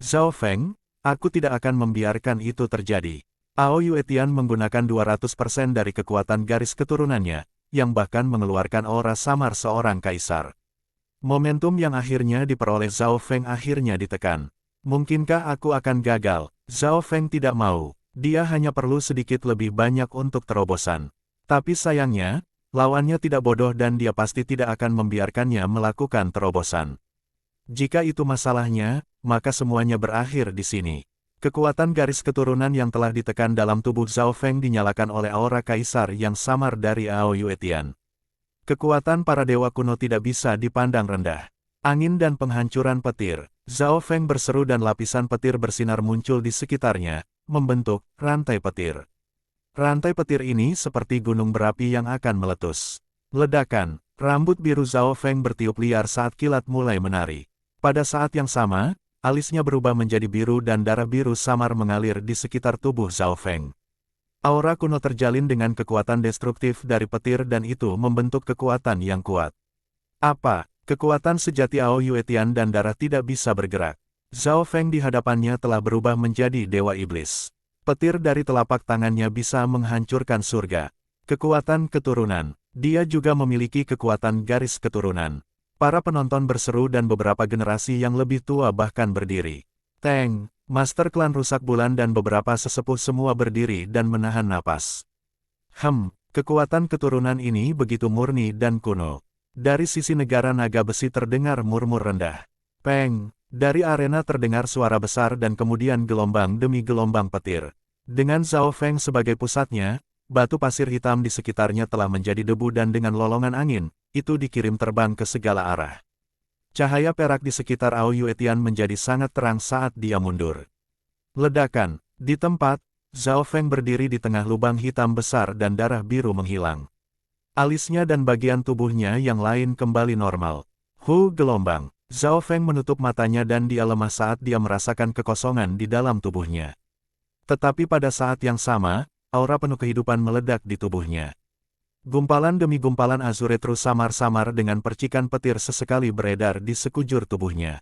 Zhao Feng, aku tidak akan membiarkan itu terjadi. Ao Yuetian menggunakan 200% dari kekuatan garis keturunannya, yang bahkan mengeluarkan aura samar seorang kaisar. Momentum yang akhirnya diperoleh Zhao Feng akhirnya ditekan. Mungkinkah aku akan gagal? Zhao Feng tidak mau. Dia hanya perlu sedikit lebih banyak untuk terobosan. Tapi sayangnya, lawannya tidak bodoh dan dia pasti tidak akan membiarkannya melakukan terobosan. Jika itu masalahnya, maka semuanya berakhir di sini. Kekuatan garis keturunan yang telah ditekan dalam tubuh Zhao Feng dinyalakan oleh aura kaisar yang samar dari Ao Yuetian. Kekuatan para dewa kuno tidak bisa dipandang rendah. Angin dan penghancuran petir. Zhao Feng berseru dan lapisan petir bersinar muncul di sekitarnya, membentuk rantai petir. Rantai petir ini seperti gunung berapi yang akan meletus. Ledakan, rambut biru Zhao Feng bertiup liar saat kilat mulai menari. Pada saat yang sama, alisnya berubah menjadi biru dan darah biru samar mengalir di sekitar tubuh Zhao Feng. Aura kuno terjalin dengan kekuatan destruktif dari petir dan itu membentuk kekuatan yang kuat. Apa? Kekuatan sejati Ao Yuetian dan darah tidak bisa bergerak. Zhao Feng di hadapannya telah berubah menjadi dewa iblis. Petir dari telapak tangannya bisa menghancurkan surga. Kekuatan keturunan. Dia juga memiliki kekuatan garis keturunan. Para penonton berseru dan beberapa generasi yang lebih tua bahkan berdiri. Teng, Master Klan Rusak Bulan dan beberapa sesepuh semua berdiri dan menahan napas. Kekuatan keturunan ini begitu murni dan kuno. Dari sisi negara naga besi terdengar murmur rendah. Peng, dari arena terdengar suara besar dan kemudian gelombang demi gelombang petir. Dengan Zhao Feng sebagai pusatnya, batu pasir hitam di sekitarnya telah menjadi debu dan dengan lolongan angin, itu dikirim terbang ke segala arah. Cahaya perak di sekitar Ao Yuetian menjadi sangat terang saat dia mundur. Ledakan. Di tempat, Zhao Feng berdiri di tengah lubang hitam besar dan darah biru menghilang. Alisnya dan bagian tubuhnya yang lain kembali normal. Gelombang. Zhao Feng menutup matanya dan dia lemah saat dia merasakan kekosongan di dalam tubuhnya. Tetapi pada saat yang sama, aura penuh kehidupan meledak di tubuhnya. Gumpalan demi gumpalan azure terus samar-samar dengan percikan petir sesekali beredar di sekujur tubuhnya.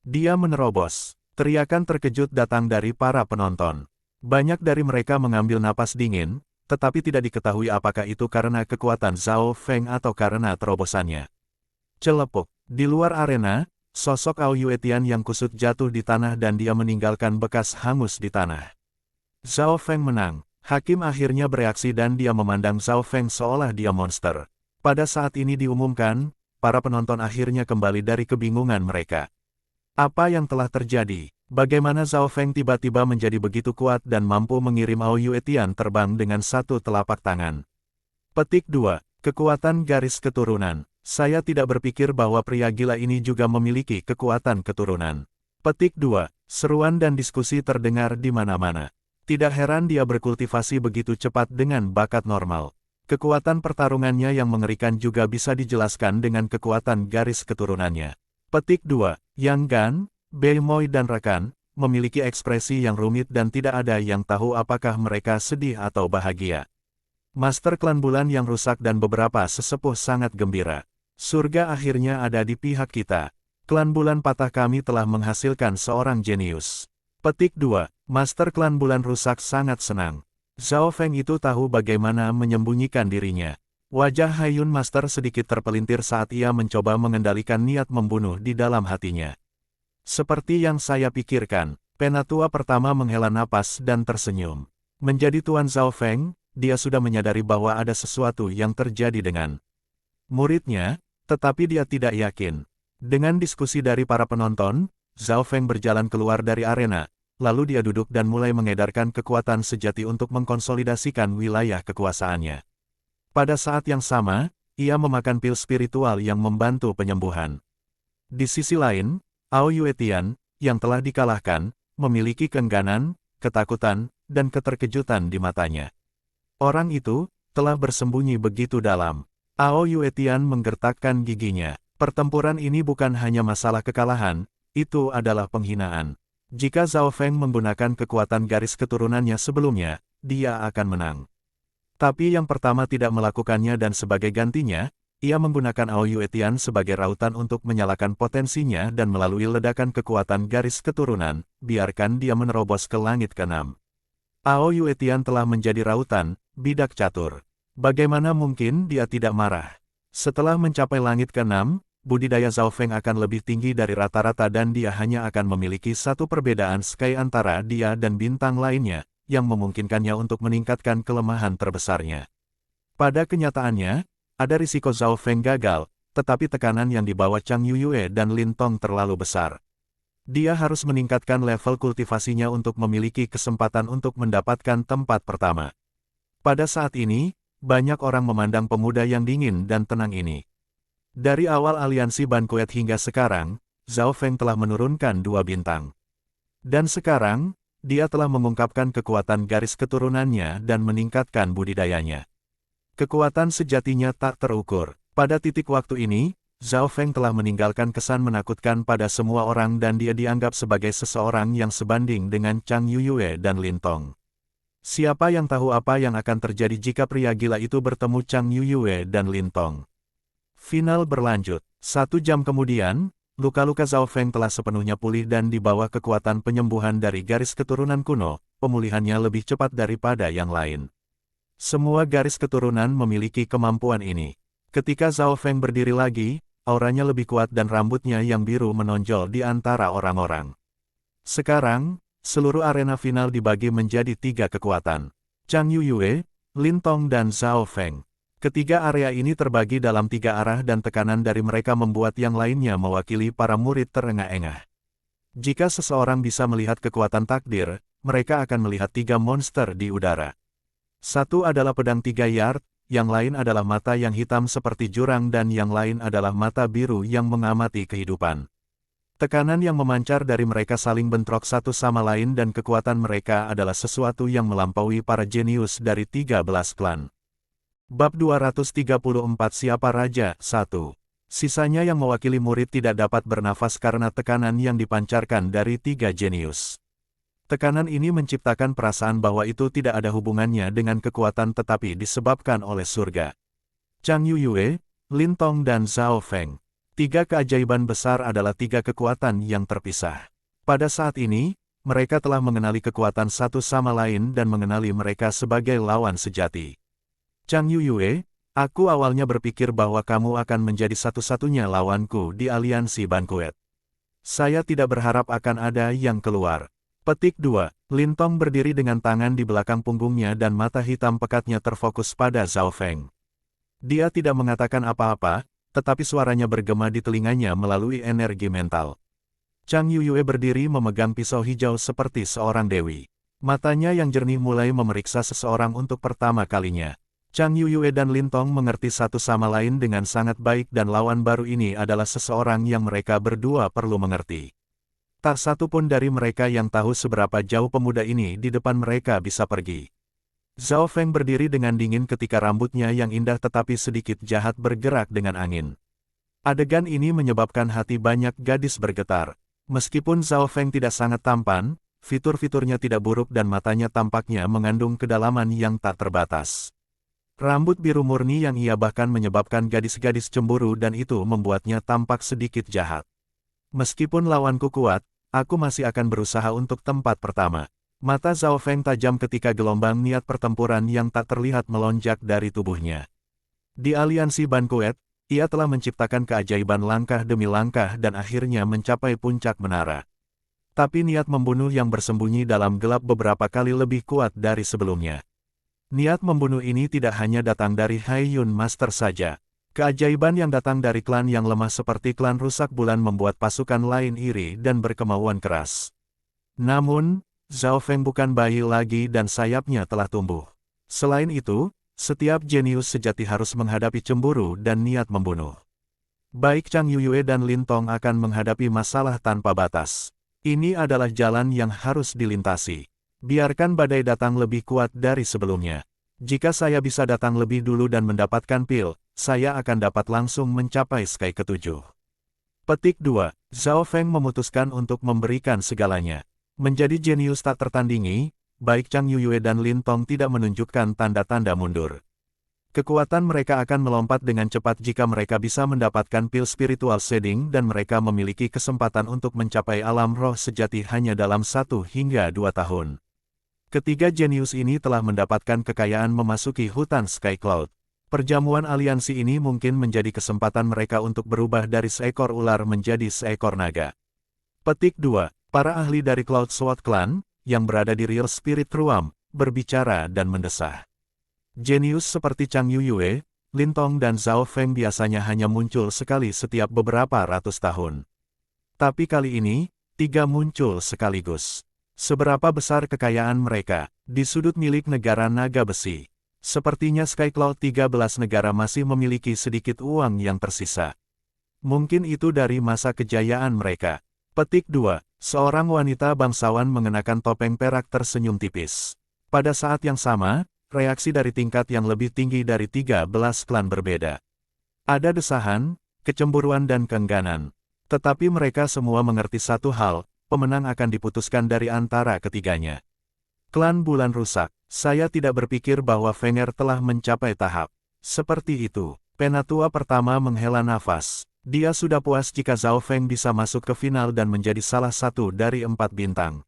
Dia menerobos. Teriakan terkejut datang dari para penonton. Banyak dari mereka mengambil napas dingin, tetapi tidak diketahui apakah itu karena kekuatan Zhao Feng atau karena terobosannya. Celepuk. Di luar arena, sosok Ao Yuetian yang kusut jatuh di tanah dan dia meninggalkan bekas hangus di tanah. Zhao Feng menang. Hakim akhirnya bereaksi dan dia memandang Zhao Feng seolah dia monster. Pada saat ini diumumkan, para penonton akhirnya kembali dari kebingungan mereka. Apa yang telah terjadi? Bagaimana Zhao Feng tiba-tiba menjadi begitu kuat dan mampu mengirim Ao Yuetian terbang dengan satu telapak tangan? Petik 2. Kekuatan garis keturunan. Saya tidak berpikir bahwa pria gila ini juga memiliki kekuatan keturunan. Petik 2. Seruan dan diskusi terdengar di mana-mana. Tidak heran dia berkultivasi begitu cepat dengan bakat normal. Kekuatan pertarungannya yang mengerikan juga bisa dijelaskan dengan kekuatan garis keturunannya. Petik 2. Yang Gan, Beimoy dan Rakan, memiliki ekspresi yang rumit dan tidak ada yang tahu apakah mereka sedih atau bahagia. Master klan bulan yang rusak dan beberapa sesepuh sangat gembira. Surga akhirnya ada di pihak kita. Klan bulan patah kami telah menghasilkan seorang jenius. Petik 2. Master klan bulan rusak sangat senang. Zhao Feng itu tahu bagaimana menyembunyikan dirinya. Wajah Haiyun Master sedikit terpelintir saat ia mencoba mengendalikan niat membunuh di dalam hatinya. Seperti yang saya pikirkan, penatua pertama menghela napas dan tersenyum. Menjadi Tuan Zhao Feng, dia sudah menyadari bahwa ada sesuatu yang terjadi dengan muridnya, tetapi dia tidak yakin. Dengan diskusi dari para penonton, Zhao Feng berjalan keluar dari arena. Lalu dia duduk dan mulai mengedarkan kekuatan sejati untuk mengkonsolidasikan wilayah kekuasaannya. Pada saat yang sama, ia memakan pil spiritual yang membantu penyembuhan. Di sisi lain, Ao Yuetian, yang telah dikalahkan, memiliki keengganan, ketakutan, dan keterkejutan di matanya. Orang itu telah bersembunyi begitu dalam. Ao Yuetian menggertakkan giginya. Pertempuran ini bukan hanya masalah kekalahan, itu adalah penghinaan. Jika Zhao Feng menggunakan kekuatan garis keturunannya sebelumnya, dia akan menang. Tapi yang pertama tidak melakukannya dan sebagai gantinya, ia menggunakan Ao Yuetian sebagai rautan untuk menyalakan potensinya dan melalui ledakan kekuatan garis keturunan, biarkan dia menerobos ke langit ke-6. Ao Yuetian telah menjadi rautan, bidak catur. Bagaimana mungkin dia tidak marah? Setelah mencapai langit ke-6, budidaya Zhao Feng akan lebih tinggi dari rata-rata dan dia hanya akan memiliki satu perbedaan sky antara dia dan bintang lainnya, yang memungkinkannya untuk meningkatkan kelemahan terbesarnya. Pada kenyataannya, ada risiko Zhao Feng gagal, tetapi tekanan yang dibawa Chang Yuyue dan Lin Tong terlalu besar. Dia harus meningkatkan level kultivasinya untuk memiliki kesempatan untuk mendapatkan tempat pertama. Pada saat ini, banyak orang memandang pemuda yang dingin dan tenang ini. Dari awal aliansi Banquet hingga sekarang, Zhao Feng telah menurunkan 2 bintang. Dan sekarang, dia telah mengungkapkan kekuatan garis keturunannya dan meningkatkan budidayanya. Kekuatan sejatinya tak terukur. Pada titik waktu ini, Zhao Feng telah meninggalkan kesan menakutkan pada semua orang dan dia dianggap sebagai seseorang yang sebanding dengan Chang Yuyue dan Lin Tong. Siapa yang tahu apa yang akan terjadi jika pria gila itu bertemu Chang Yuyue dan Lin Tong? Final berlanjut. 1 jam kemudian, luka-luka Zhao Feng telah sepenuhnya pulih dan di bawah kekuatan penyembuhan dari garis keturunan kuno, pemulihannya lebih cepat daripada yang lain. Semua garis keturunan memiliki kemampuan ini. Ketika Zhao Feng berdiri lagi, auranya lebih kuat dan rambutnya yang biru menonjol di antara orang-orang. Sekarang, seluruh arena final dibagi menjadi 3 kekuatan. Chang Yuyue, Lin Tong dan Zhao Feng. Ketiga area ini terbagi dalam 3 arah dan tekanan dari mereka membuat yang lainnya mewakili para murid terengah-engah. Jika seseorang bisa melihat kekuatan takdir, mereka akan melihat 3 monster di udara. Satu adalah pedang 3 yard, yang lain adalah mata yang hitam seperti jurang dan yang lain adalah mata biru yang mengamati kehidupan. Tekanan yang memancar dari mereka saling bentrok satu sama lain dan kekuatan mereka adalah sesuatu yang melampaui para jenius dari 13 klan. Bab 234 Siapa Raja? 1. Sisanya yang mewakili murid tidak dapat bernafas karena tekanan yang dipancarkan dari 3 jenius. Tekanan ini menciptakan perasaan bahwa itu tidak ada hubungannya dengan kekuatan tetapi disebabkan oleh surga. Chang Yuyue, Lin Tong dan Zhao Feng. 3 keajaiban besar adalah 3 kekuatan yang terpisah. Pada saat ini, mereka telah mengenali kekuatan satu sama lain dan mengenali mereka sebagai lawan sejati. Chang Yuyue, aku awalnya berpikir bahwa kamu akan menjadi satu-satunya lawanku di aliansi Banquet. Saya tidak berharap akan ada yang keluar. Petik 2. Lin Tong berdiri dengan tangan di belakang punggungnya dan mata hitam pekatnya terfokus pada Zhao Feng. Dia tidak mengatakan apa-apa, tetapi suaranya bergema di telinganya melalui energi mental. Chang Yuyue berdiri memegang pisau hijau seperti seorang dewi. Matanya yang jernih mulai memeriksa seseorang untuk pertama kalinya. Chang Yuyue dan Lin Tong mengerti satu sama lain dengan sangat baik dan lawan baru ini adalah seseorang yang mereka berdua perlu mengerti. Tak satu pun dari mereka yang tahu seberapa jauh pemuda ini di depan mereka bisa pergi. Zhao Feng berdiri dengan dingin ketika rambutnya yang indah tetapi sedikit jahat bergerak dengan angin. Adegan ini menyebabkan hati banyak gadis bergetar. Meskipun Zhao Feng tidak sangat tampan, fitur-fiturnya tidak buruk dan matanya tampaknya mengandung kedalaman yang tak terbatas. Rambut biru murni yang ia bahkan menyebabkan gadis-gadis cemburu dan itu membuatnya tampak sedikit jahat. Meskipun lawanku kuat, aku masih akan berusaha untuk tempat pertama. Mata Zhao Feng tajam ketika gelombang niat pertempuran yang tak terlihat melonjak dari tubuhnya. Di aliansi Banquet, ia telah menciptakan keajaiban langkah demi langkah dan akhirnya mencapai puncak menara. Tapi niat membunuh yang bersembunyi dalam gelap beberapa kali lebih kuat dari sebelumnya. Niat membunuh ini tidak hanya datang dari Hai Yun Master saja. Keajaiban yang datang dari klan yang lemah seperti klan Rusak Bulan membuat pasukan lain iri dan berkemauan keras. Namun, Zhao Feng bukan bayi lagi dan sayapnya telah tumbuh. Selain itu, setiap jenius sejati harus menghadapi cemburu dan niat membunuh. Baik Chang Yuyue dan Lin Tong akan menghadapi masalah tanpa batas. Ini adalah jalan yang harus dilintasi. Biarkan badai datang lebih kuat dari sebelumnya. Jika saya bisa datang lebih dulu dan mendapatkan pil, saya akan dapat langsung mencapai Sky ke-7. Petik 2. Zhao Feng memutuskan untuk memberikan segalanya. Menjadi jenius tak tertandingi, baik Chang Yuyue dan Lin Tong tidak menunjukkan tanda-tanda mundur. Kekuatan mereka akan melompat dengan cepat jika mereka bisa mendapatkan pil spiritual shading dan mereka memiliki kesempatan untuk mencapai alam roh sejati hanya dalam 1 hingga 2 tahun. Ketiga jenius ini telah mendapatkan kekayaan memasuki hutan Sky Cloud. Perjamuan aliansi ini mungkin menjadi kesempatan mereka untuk berubah dari seekor ular menjadi seekor naga. Petik 2. Para ahli dari Cloud Sword Clan, yang berada di Real Spirit Realm, berbicara dan mendesah. Jenius seperti Chang Yuyue, Lin Tong dan Zhao Feng biasanya hanya muncul sekali setiap beberapa ratus tahun. Tapi kali ini, 3 muncul sekaligus. Seberapa besar kekayaan mereka, di sudut milik negara naga besi. Sepertinya Sky Cloud 13 negara masih memiliki sedikit uang yang tersisa. Mungkin itu dari masa kejayaan mereka. Petik 2. Seorang wanita bangsawan mengenakan topeng perak tersenyum tipis. Pada saat yang sama, reaksi dari tingkat yang lebih tinggi dari 13 klan berbeda. Ada desahan, kecemburuan dan keengganan. Tetapi mereka semua mengerti satu hal, pemenang akan diputuskan dari antara ketiganya. Klan Bulan Rusak, saya tidak berpikir bahwa Fenger telah mencapai tahap seperti itu. Penatua pertama menghela nafas. Dia sudah puas jika Zhao Feng bisa masuk ke final dan menjadi salah satu dari 4 bintang.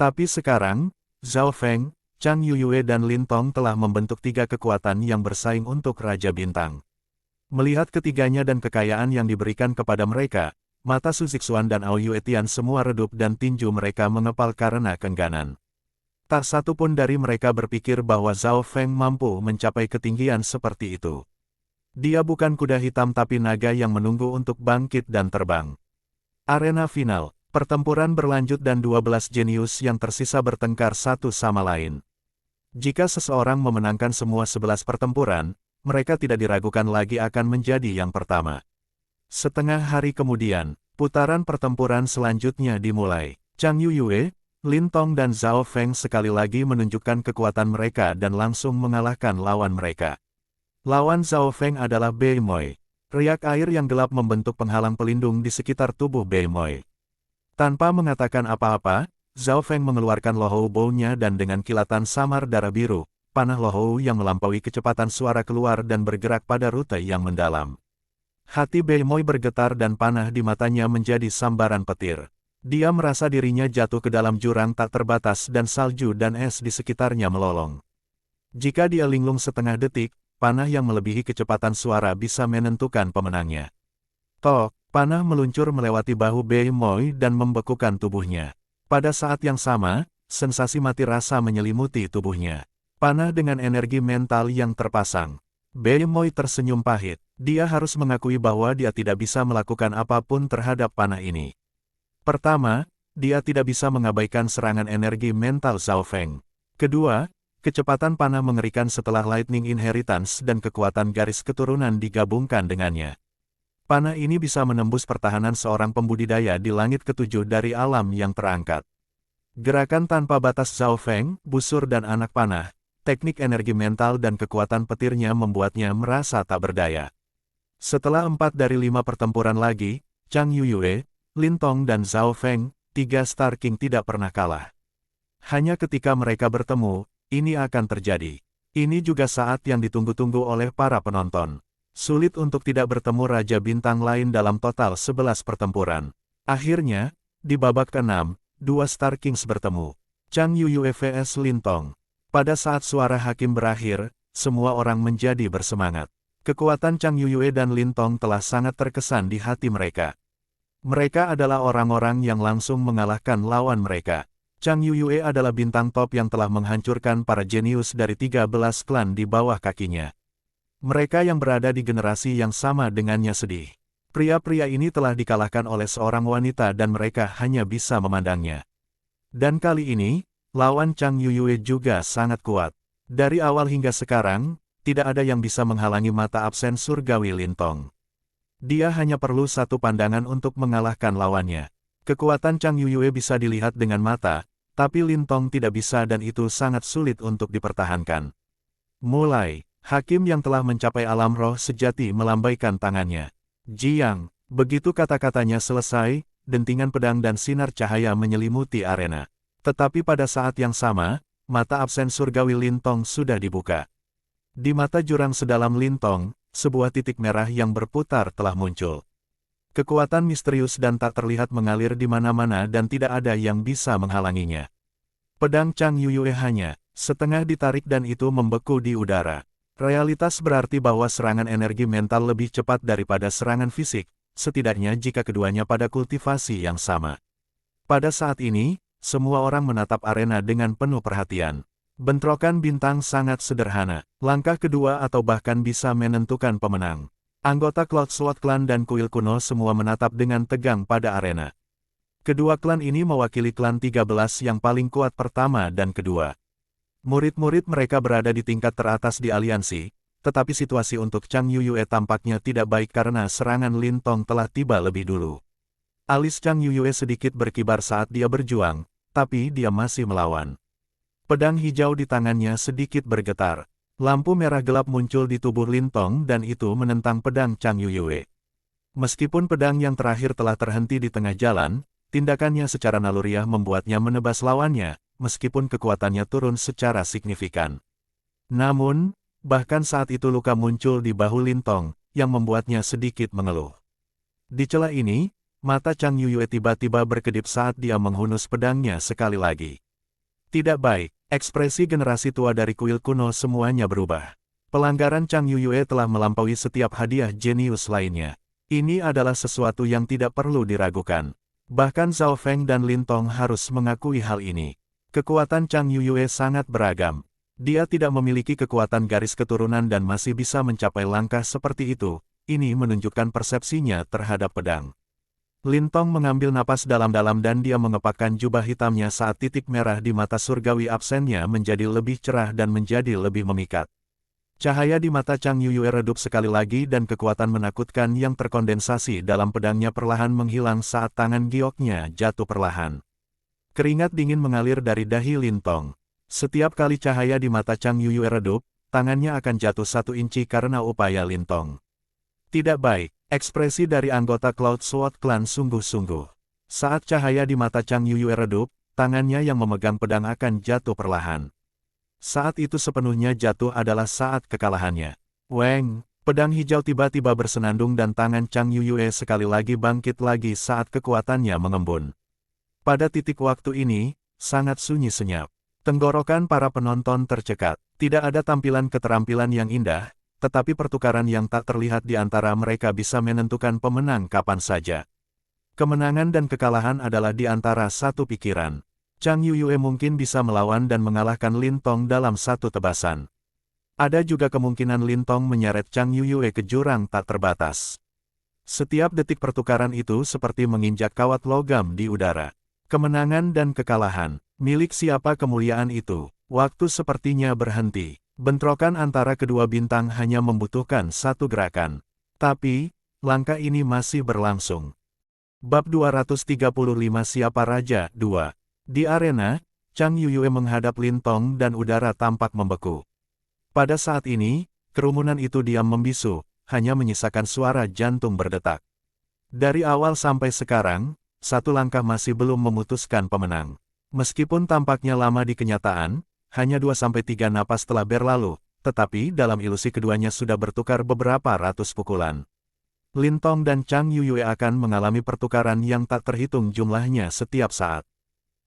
Tapi sekarang, Zhao Feng, Chang Yuyue dan Lin Tong telah membentuk 3 kekuatan yang bersaing untuk Raja Bintang. Melihat ketiganya dan kekayaan yang diberikan kepada mereka, mata Su Zixuan dan Ao Yuetian semua redup dan tinju mereka mengepal karena keengganan. Tak satu pun dari mereka berpikir bahwa Zhao Feng mampu mencapai ketinggian seperti itu. Dia bukan kuda hitam tapi naga yang menunggu untuk bangkit dan terbang. Arena final, pertempuran berlanjut dan 12 jenius yang tersisa bertengkar satu sama lain. Jika seseorang memenangkan semua 11 pertempuran, mereka tidak diragukan lagi akan menjadi yang pertama. Setengah hari kemudian, putaran pertempuran selanjutnya dimulai. Chang Yuyue, Lin Tong dan Zhao Feng sekali lagi menunjukkan kekuatan mereka dan langsung mengalahkan lawan mereka. Lawan Zhao Feng adalah Bei Moi. Riak air yang gelap membentuk penghalang pelindung di sekitar tubuh Bei Moi. Tanpa mengatakan apa-apa, Zhao Feng mengeluarkan lohou bow-nya dan dengan kilatan samar darah biru, panah lohou yang melampaui kecepatan suara keluar dan bergerak pada rute yang mendalam. Hati Bei Moi bergetar dan panah di matanya menjadi sambaran petir. Dia merasa dirinya jatuh ke dalam jurang tak terbatas dan salju dan es di sekitarnya melolong. Jika dia linglung setengah detik, panah yang melebihi kecepatan suara bisa menentukan pemenangnya. Tok, panah meluncur melewati bahu Bei Moi dan membekukan tubuhnya. Pada saat yang sama, sensasi mati rasa menyelimuti tubuhnya. Panah dengan energi mental yang terpasang. Bei Moi tersenyum pahit. Dia harus mengakui bahwa dia tidak bisa melakukan apapun terhadap panah ini. Pertama, dia tidak bisa mengabaikan serangan energi mental Zhao Feng. Kedua, kecepatan panah mengerikan setelah Lightning Inheritance dan kekuatan garis keturunan digabungkan dengannya. Panah ini bisa menembus pertahanan seorang pembudidaya di langit ketujuh dari alam yang terangkat. Gerakan tanpa batas Zhao Feng, busur dan anak panah, teknik energi mental dan kekuatan petirnya membuatnya merasa tak berdaya. Setelah 4 dari 5 pertempuran lagi, Chang Yuyue, Lin Tong dan Zhao Feng, 3 Star King tidak pernah kalah. Hanya ketika mereka bertemu, ini akan terjadi. Ini juga saat yang ditunggu-tunggu oleh para penonton. Sulit untuk tidak bertemu Raja Bintang lain dalam total 11 pertempuran. Akhirnya, di babak ke-6, 2 Star Kings bertemu. Chang Yuyue vs Lin Tong. Pada saat suara hakim berakhir, semua orang menjadi bersemangat. Kekuatan Chang Yuyue dan Lin Tong telah sangat terkesan di hati mereka. Mereka adalah orang-orang yang langsung mengalahkan lawan mereka. Chang Yuyue adalah bintang top yang telah menghancurkan para jenius dari 13 klan di bawah kakinya. Mereka yang berada di generasi yang sama dengannya sedih. Pria-pria ini telah dikalahkan oleh seorang wanita dan mereka hanya bisa memandangnya. Dan kali ini, lawan Chang Yuyue juga sangat kuat. Dari awal hingga sekarang, tidak ada yang bisa menghalangi mata absen surgawi Lin Tong. Dia hanya perlu satu pandangan untuk mengalahkan lawannya. Kekuatan Chang Yuyue bisa dilihat dengan mata, tapi Lin Tong tidak bisa dan itu sangat sulit untuk dipertahankan. Mulai, hakim yang telah mencapai alam roh sejati melambaikan tangannya. Jiang, begitu kata-katanya selesai, dentingan pedang dan sinar cahaya menyelimuti arena. Tetapi pada saat yang sama, mata absen surgawi Lin Tong sudah dibuka. Di mata jurang sedalam Lin Tong, sebuah titik merah yang berputar telah muncul. Kekuatan misterius dan tak terlihat mengalir di mana-mana dan tidak ada yang bisa menghalanginya. Pedang Chang Yuyue hanya setengah ditarik dan itu membeku di udara. Realitas berarti bahwa serangan energi mental lebih cepat daripada serangan fisik, setidaknya jika keduanya pada kultivasi yang sama. Pada saat ini, semua orang menatap arena dengan penuh perhatian. Bentrokan bintang sangat sederhana. Langkah kedua atau bahkan bisa menentukan pemenang. Anggota Cloud Slot Clan dan kuil kuno semua menatap dengan tegang pada arena. Kedua klan ini mewakili klan 13 yang paling kuat pertama dan kedua. Murid-murid mereka berada di tingkat teratas di aliansi, tetapi situasi untuk Chang Yuyue tampaknya tidak baik karena serangan Lin Tong telah tiba lebih dulu. Alis Chang Yuyue sedikit berkibar saat dia berjuang, tapi dia masih melawan. Pedang hijau di tangannya sedikit bergetar. Lampu merah gelap muncul di tubuh Lin Tong dan itu menentang pedang Chang Yuyue. Meskipun pedang yang terakhir telah terhenti di tengah jalan, tindakannya secara naluriah membuatnya menebas lawannya, meskipun kekuatannya turun secara signifikan. Namun, bahkan saat itu luka muncul di bahu Lin Tong, yang membuatnya sedikit mengeluh. Di celah ini, mata Chang Yuyue tiba-tiba berkedip saat dia menghunus pedangnya sekali lagi. Tidak baik, ekspresi generasi tua dari kuil kuno semuanya berubah. Pelanggaran Chang Yuyue telah melampaui setiap hadiah jenius lainnya. Ini adalah sesuatu yang tidak perlu diragukan. Bahkan Zhao Feng dan Lin Tong harus mengakui hal ini. Kekuatan Chang Yuyue sangat beragam. Dia tidak memiliki kekuatan garis keturunan dan masih bisa mencapai langkah seperti itu. Ini menunjukkan persepsinya terhadap pedang. Lin Tong mengambil napas dalam-dalam dan dia mengepakkan jubah hitamnya saat titik merah di mata surgawi absennya menjadi lebih cerah dan menjadi lebih memikat. Cahaya di mata Chang Yuyue redup sekali lagi dan kekuatan menakutkan yang terkondensasi dalam pedangnya perlahan menghilang saat tangan gioknya jatuh perlahan. Keringat dingin mengalir dari dahi Lintong. Setiap kali cahaya di mata Chang Yuyue redup, tangannya akan jatuh 1 inci karena upaya Lintong. Tidak baik, ekspresi dari anggota Cloud Sword Clan sungguh-sungguh. Saat cahaya di mata Chang Yuyue redup, tangannya yang memegang pedang akan jatuh perlahan. Saat itu sepenuhnya jatuh adalah saat kekalahannya. Weng, pedang hijau tiba-tiba bersenandung dan tangan Chang Yuyue sekali lagi bangkit lagi saat kekuatannya mengembun. Pada titik waktu ini, sangat sunyi senyap. Tenggorokan para penonton tercekat. Tidak ada tampilan keterampilan yang indah, tetapi pertukaran yang tak terlihat di antara mereka bisa menentukan pemenang kapan saja. Kemenangan dan kekalahan adalah di antara satu pikiran. Chang Yuyue mungkin bisa melawan dan mengalahkan Lintong dalam satu tebasan. Ada juga kemungkinan Lintong menyeret Chang Yuyue ke jurang tak terbatas. Setiap detik pertukaran itu seperti menginjak kawat logam di udara. Kemenangan dan kekalahan, milik siapa kemuliaan itu? Waktu sepertinya berhenti. Bentrokan antara kedua bintang hanya membutuhkan satu gerakan. Tapi, langkah ini masih berlangsung. Bab 235 Siapa Raja 2. Di arena, Chang Yuyue menghadap Lintong dan udara tampak membeku. Pada saat ini, kerumunan itu diam membisu, hanya menyisakan suara jantung berdetak. Dari awal sampai sekarang, satu langkah masih belum memutuskan pemenang. Meskipun tampaknya lama di kenyataan, hanya 2-3 napas telah berlalu, tetapi dalam ilusi keduanya sudah bertukar beberapa ratus pukulan. Lintong dan Chang Yuyue akan mengalami pertukaran yang tak terhitung jumlahnya setiap saat.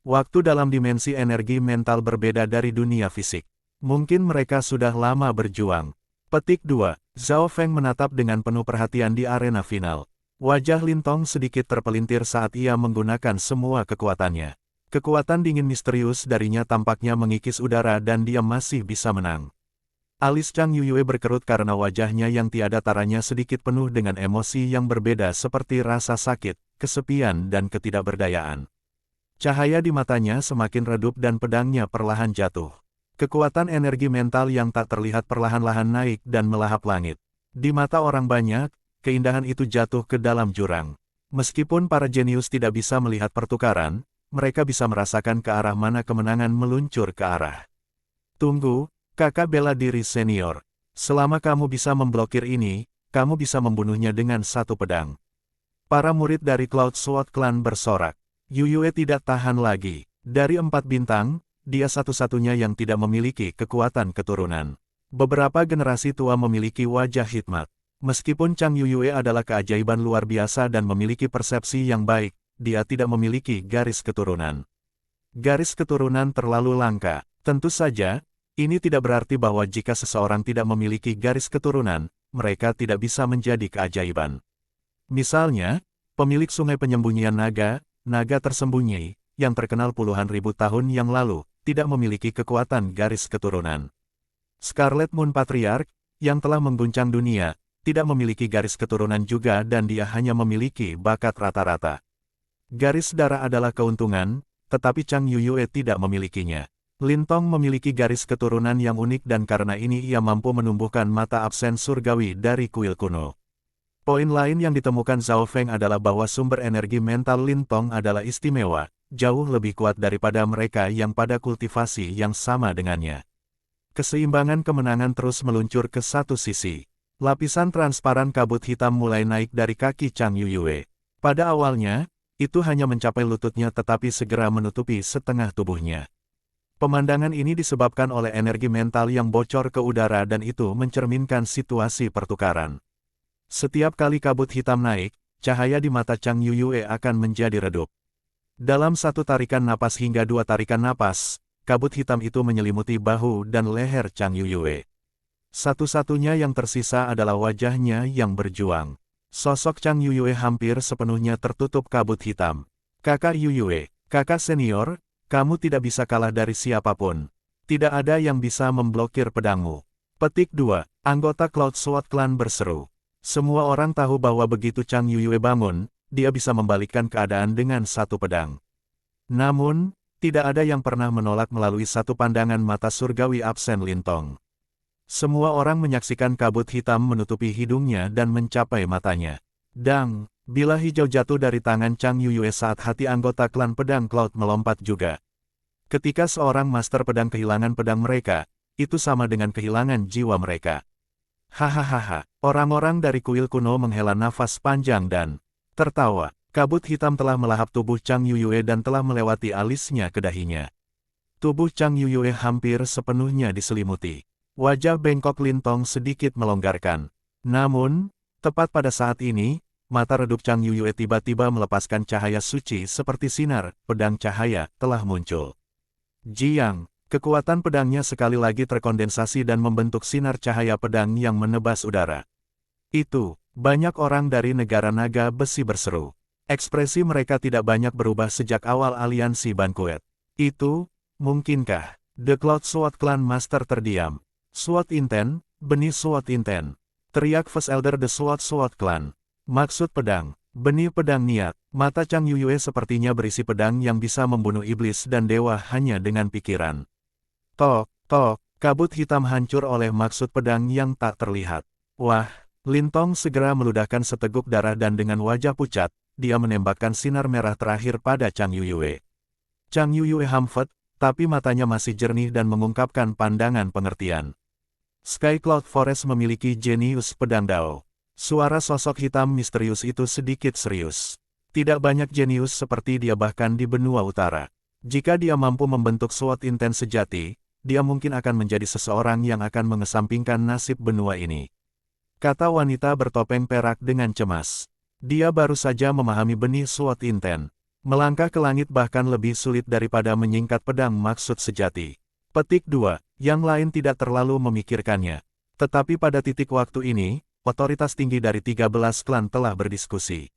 Waktu dalam dimensi energi mental berbeda dari dunia fisik. Mungkin mereka sudah lama berjuang. Petik 2. Zhao Feng menatap dengan penuh perhatian di arena final. Wajah Lintong sedikit terpelintir saat ia menggunakan semua kekuatannya. Kekuatan dingin misterius darinya tampaknya mengikis udara dan dia masih bisa menang. Alis Chang Yuyue berkerut karena wajahnya yang tiada taranya sedikit penuh dengan emosi yang berbeda seperti rasa sakit, kesepian dan ketidakberdayaan. Cahaya di matanya semakin redup dan pedangnya perlahan jatuh. Kekuatan energi mental yang tak terlihat perlahan-lahan naik dan melahap langit. Di mata orang banyak, keindahan itu jatuh ke dalam jurang. Meskipun para jenius tidak bisa melihat pertukaran, mereka bisa merasakan ke arah mana kemenangan meluncur ke arah. Tunggu, kakak bela diri senior. Selama kamu bisa memblokir ini, kamu bisa membunuhnya dengan satu pedang. Para murid dari Cloud Sword Clan bersorak. Yuyue tidak tahan lagi. Dari 4 bintang, dia satu-satunya yang tidak memiliki kekuatan keturunan. Beberapa generasi tua memiliki wajah hikmat. Meskipun Chang Yuyue adalah keajaiban luar biasa dan memiliki persepsi yang baik, dia tidak memiliki garis keturunan. Garis keturunan terlalu langka. Tentu saja, ini tidak berarti bahwa jika seseorang tidak memiliki garis keturunan, mereka tidak bisa menjadi keajaiban. Misalnya, pemilik sungai penyembunyian naga tersembunyi, yang terkenal puluhan ribu tahun yang lalu, tidak memiliki kekuatan garis keturunan. Scarlet Moon Patriarch, yang telah mengguncang dunia, tidak memiliki garis keturunan juga dan dia hanya memiliki bakat rata-rata. Garis darah adalah keuntungan, tetapi Chang Yuyue tidak memilikinya. Lintong memiliki garis keturunan yang unik dan karena ini ia mampu menumbuhkan mata absen surgawi dari kuil kuno. Poin lain yang ditemukan Zhao Feng adalah bahwa sumber energi mental Lintong adalah istimewa, jauh lebih kuat daripada mereka yang pada kultivasi yang sama dengannya. Keseimbangan kemenangan terus meluncur ke satu sisi. Lapisan transparan kabut hitam mulai naik dari kaki Chang Yuyue. Pada awalnya, itu hanya mencapai lututnya tetapi segera menutupi setengah tubuhnya. Pemandangan ini disebabkan oleh energi mental yang bocor ke udara dan itu mencerminkan situasi pertukaran. Setiap kali kabut hitam naik, cahaya di mata Chang Yuyue akan menjadi redup. Dalam satu tarikan napas hingga 2 tarikan napas, kabut hitam itu menyelimuti bahu dan leher Chang Yuyue. Satu-satunya yang tersisa adalah wajahnya yang berjuang. Sosok Chang Yuyue hampir sepenuhnya tertutup kabut hitam. Kakak Yuyue, kakak senior, kamu tidak bisa kalah dari siapapun. Tidak ada yang bisa memblokir pedangmu. Petik 2. Anggota Cloud Sword Clan berseru. Semua orang tahu bahwa begitu Chang Yuyue bangun, dia bisa membalikkan keadaan dengan satu pedang. Namun, tidak ada yang pernah menolak melalui satu pandangan mata surgawi absen Lintong. Semua orang menyaksikan kabut hitam menutupi hidungnya dan mencapai matanya. Dang, bila hijau jatuh dari tangan Chang Yuyue saat hati anggota klan pedang Cloud melompat juga. Ketika seorang master pedang kehilangan pedang mereka, itu sama dengan kehilangan jiwa mereka. Hahaha, orang-orang dari kuil kuno menghela nafas panjang dan tertawa. Kabut hitam telah melahap tubuh Chang Yuyue dan telah melewati alisnya ke dahinya. Tubuh Chang Yuyue hampir sepenuhnya diselimuti. Wajah bengkok Lintong sedikit melonggarkan. Namun, tepat pada saat ini, mata redup Chang Yuyue tiba-tiba melepaskan cahaya suci seperti sinar, pedang cahaya telah muncul. Jiang, kekuatan pedangnya sekali lagi terkondensasi dan membentuk sinar cahaya pedang yang menebas udara. Itu, banyak orang dari negara naga besi berseru. Ekspresi mereka tidak banyak berubah sejak awal aliansi Banquet. Itu, mungkinkah? The Cloud Sword Clan Master terdiam. Sword Inten, benih Sword Inten. Teriak First Elder The Sword Clan. Maksud pedang, benih pedang niat. Mata Chang Yuyue sepertinya berisi pedang yang bisa membunuh iblis dan dewa hanya dengan pikiran. Tok, tok, kabut hitam hancur oleh maksud pedang yang tak terlihat. Wah, Lintong segera meludahkan seteguk darah dan dengan wajah pucat, dia menembakkan sinar merah terakhir pada Chang Yuyue. Chang Yuyue hamfet, tapi matanya masih jernih dan mengungkapkan pandangan pengertian. Sky Cloud Forest memiliki jenius pedang Dao. Suara sosok hitam misterius itu sedikit serius. Tidak banyak jenius seperti dia bahkan di benua utara. Jika dia mampu membentuk Sword Inten sejati, dia mungkin akan menjadi seseorang yang akan mengesampingkan nasib benua ini. Kata wanita bertopeng perak dengan cemas. Dia baru saja memahami benih Sword Inten. Melangkah ke langit bahkan lebih sulit daripada menyingkat pedang maksud sejati. Petik 2. Yang lain tidak terlalu memikirkannya. Tetapi pada titik waktu ini, otoritas tinggi dari 13 klan telah berdiskusi.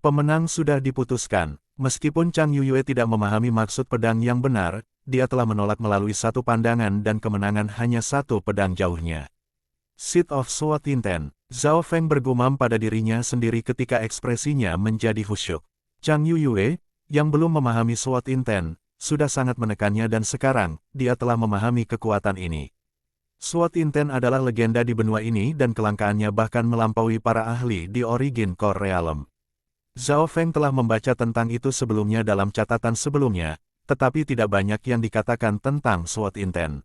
Pemenang sudah diputuskan. Meskipun Chang Yuyue tidak memahami maksud pedang yang benar, dia telah menolak melalui satu pandangan dan kemenangan hanya satu pedang jauhnya. Seed of Sword Inten. Zhao Feng bergumam pada dirinya sendiri ketika ekspresinya menjadi khusyuk. Chang Yuyue, yang belum memahami Sword Inten, sudah sangat menekannya dan sekarang, dia telah memahami kekuatan ini. Sword Inten adalah legenda di benua ini dan kelangkaannya bahkan melampaui para ahli di Origin Core Realm. Zhao Feng telah membaca tentang itu sebelumnya dalam catatan sebelumnya, tetapi tidak banyak yang dikatakan tentang Sword Inten.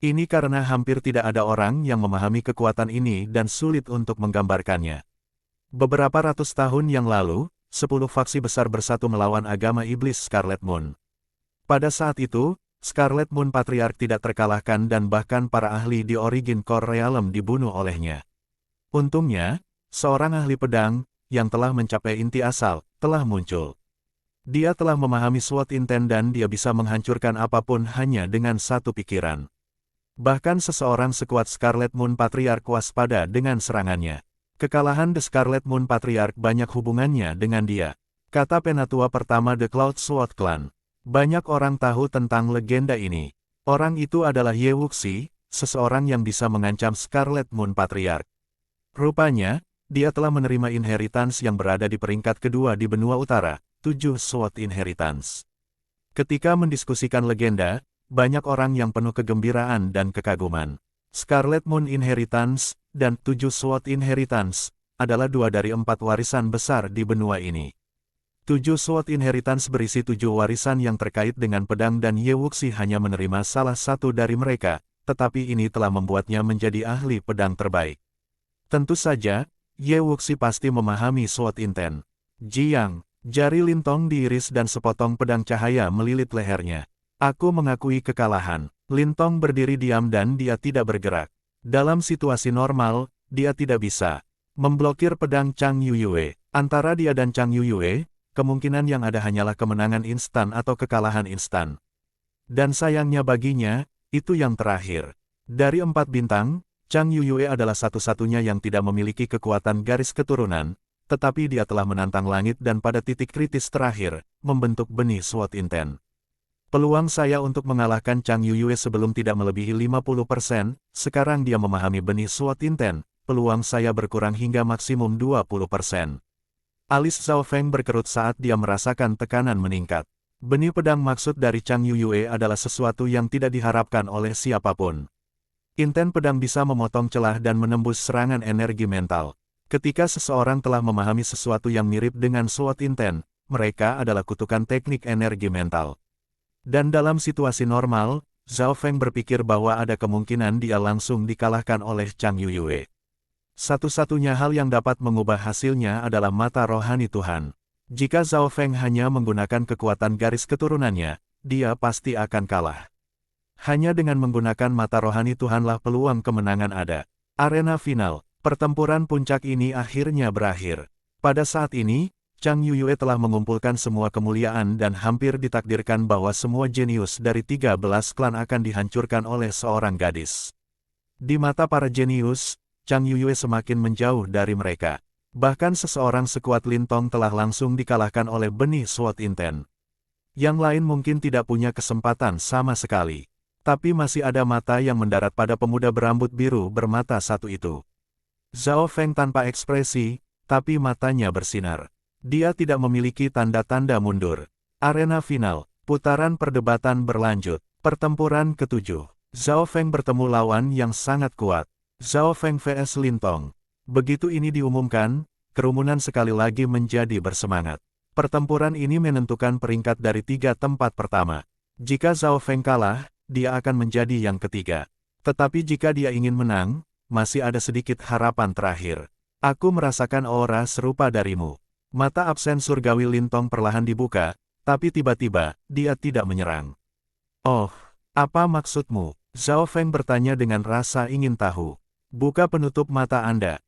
Ini karena hampir tidak ada orang yang memahami kekuatan ini dan sulit untuk menggambarkannya. Beberapa ratus tahun yang lalu, 10 faksi besar bersatu melawan agama iblis Scarlet Moon. Pada saat itu, Scarlet Moon Patriarch tidak terkalahkan dan bahkan para ahli di Origin Core Realm dibunuh olehnya. Untungnya, seorang ahli pedang, yang telah mencapai inti asal, telah muncul. Dia telah memahami Sword Inten dan dia bisa menghancurkan apapun hanya dengan satu pikiran. Bahkan seseorang sekuat Scarlet Moon Patriarch waspada dengan serangannya. Kekalahan The Scarlet Moon Patriarch banyak hubungannya dengan dia. Kata penatua pertama The Cloud Sword Clan. Banyak orang tahu tentang legenda ini. Orang itu adalah Ye Wuxi, seseorang yang bisa mengancam Scarlet Moon Patriarch. Rupanya, dia telah menerima inheritance yang berada di peringkat kedua di benua utara, 7 Sword Inheritance. Ketika mendiskusikan legenda, banyak orang yang penuh kegembiraan dan kekaguman. Scarlet Moon Inheritance dan 7 Sword Inheritance adalah 2 dari 4 warisan besar di benua ini. 7 Sword Inheritance berisi 7 warisan yang terkait dengan pedang dan Ye Wuxi hanya menerima salah satu dari mereka, tetapi ini telah membuatnya menjadi ahli pedang terbaik. Tentu saja, Ye Wuxi pasti memahami Sword Inten. Jiang, jari Lintong diiris dan sepotong pedang cahaya melilit lehernya. Aku mengakui kekalahan. Lintong berdiri diam dan dia tidak bergerak. Dalam situasi normal, dia tidak bisa memblokir pedang Chang Yuyue. Antara dia dan Chang Yuyue, kemungkinan yang ada hanyalah kemenangan instan atau kekalahan instan. Dan sayangnya baginya, itu yang terakhir. Dari 4 bintang, Chang Yuyue adalah satu-satunya yang tidak memiliki kekuatan garis keturunan, tetapi dia telah menantang langit dan pada titik kritis terakhir, membentuk benih Sword Inten. Peluang saya untuk mengalahkan Chang Yuyue sebelum tidak melebihi 50%, sekarang dia memahami benih Sword Inten, peluang saya berkurang hingga maksimum 20%. Alis Zhao Feng berkerut saat dia merasakan tekanan meningkat. Benih pedang maksud dari Chang Yuyue adalah sesuatu yang tidak diharapkan oleh siapapun. Inten pedang bisa memotong celah dan menembus serangan energi mental. Ketika seseorang telah memahami sesuatu yang mirip dengan Sword Inten, mereka adalah kutukan teknik energi mental. Dan dalam situasi normal, Zhao Feng berpikir bahwa ada kemungkinan dia langsung dikalahkan oleh Chang Yuyue. Satu-satunya hal yang dapat mengubah hasilnya adalah mata rohani Tuhan. Jika Zhao Feng hanya menggunakan kekuatan garis keturunannya, dia pasti akan kalah. Hanya dengan menggunakan mata rohani Tuhanlah peluang kemenangan ada. Arena final, pertempuran puncak ini akhirnya berakhir. Pada saat ini, Chang Yuyue telah mengumpulkan semua kemuliaan dan hampir ditakdirkan bahwa semua jenius dari 13 klan akan dihancurkan oleh seorang gadis. Di mata para jenius, Chang Yuyue semakin menjauh dari mereka. Bahkan seseorang sekuat Lin Tong telah langsung dikalahkan oleh benih Sword Inten. Yang lain mungkin tidak punya kesempatan sama sekali. Tapi masih ada mata yang mendarat pada pemuda berambut biru bermata satu itu. Zhao Feng tanpa ekspresi, tapi matanya bersinar. Dia tidak memiliki tanda-tanda mundur. Arena final, putaran perdebatan berlanjut. Pertempuran ke-7. Zhao Feng bertemu lawan yang sangat kuat. Zhao Feng vs Lin Tong. Begitu ini diumumkan, kerumunan sekali lagi menjadi bersemangat. Pertempuran ini menentukan peringkat dari 3 tempat pertama. Jika Zhao Feng kalah, dia akan menjadi yang ketiga. Tetapi jika dia ingin menang, masih ada sedikit harapan terakhir. Aku merasakan aura serupa darimu. Mata absen surgawi Lin Tong perlahan dibuka, tapi tiba-tiba, dia tidak menyerang. Oh, apa maksudmu? Zhao Feng bertanya dengan rasa ingin tahu. Buka penutup mata Anda.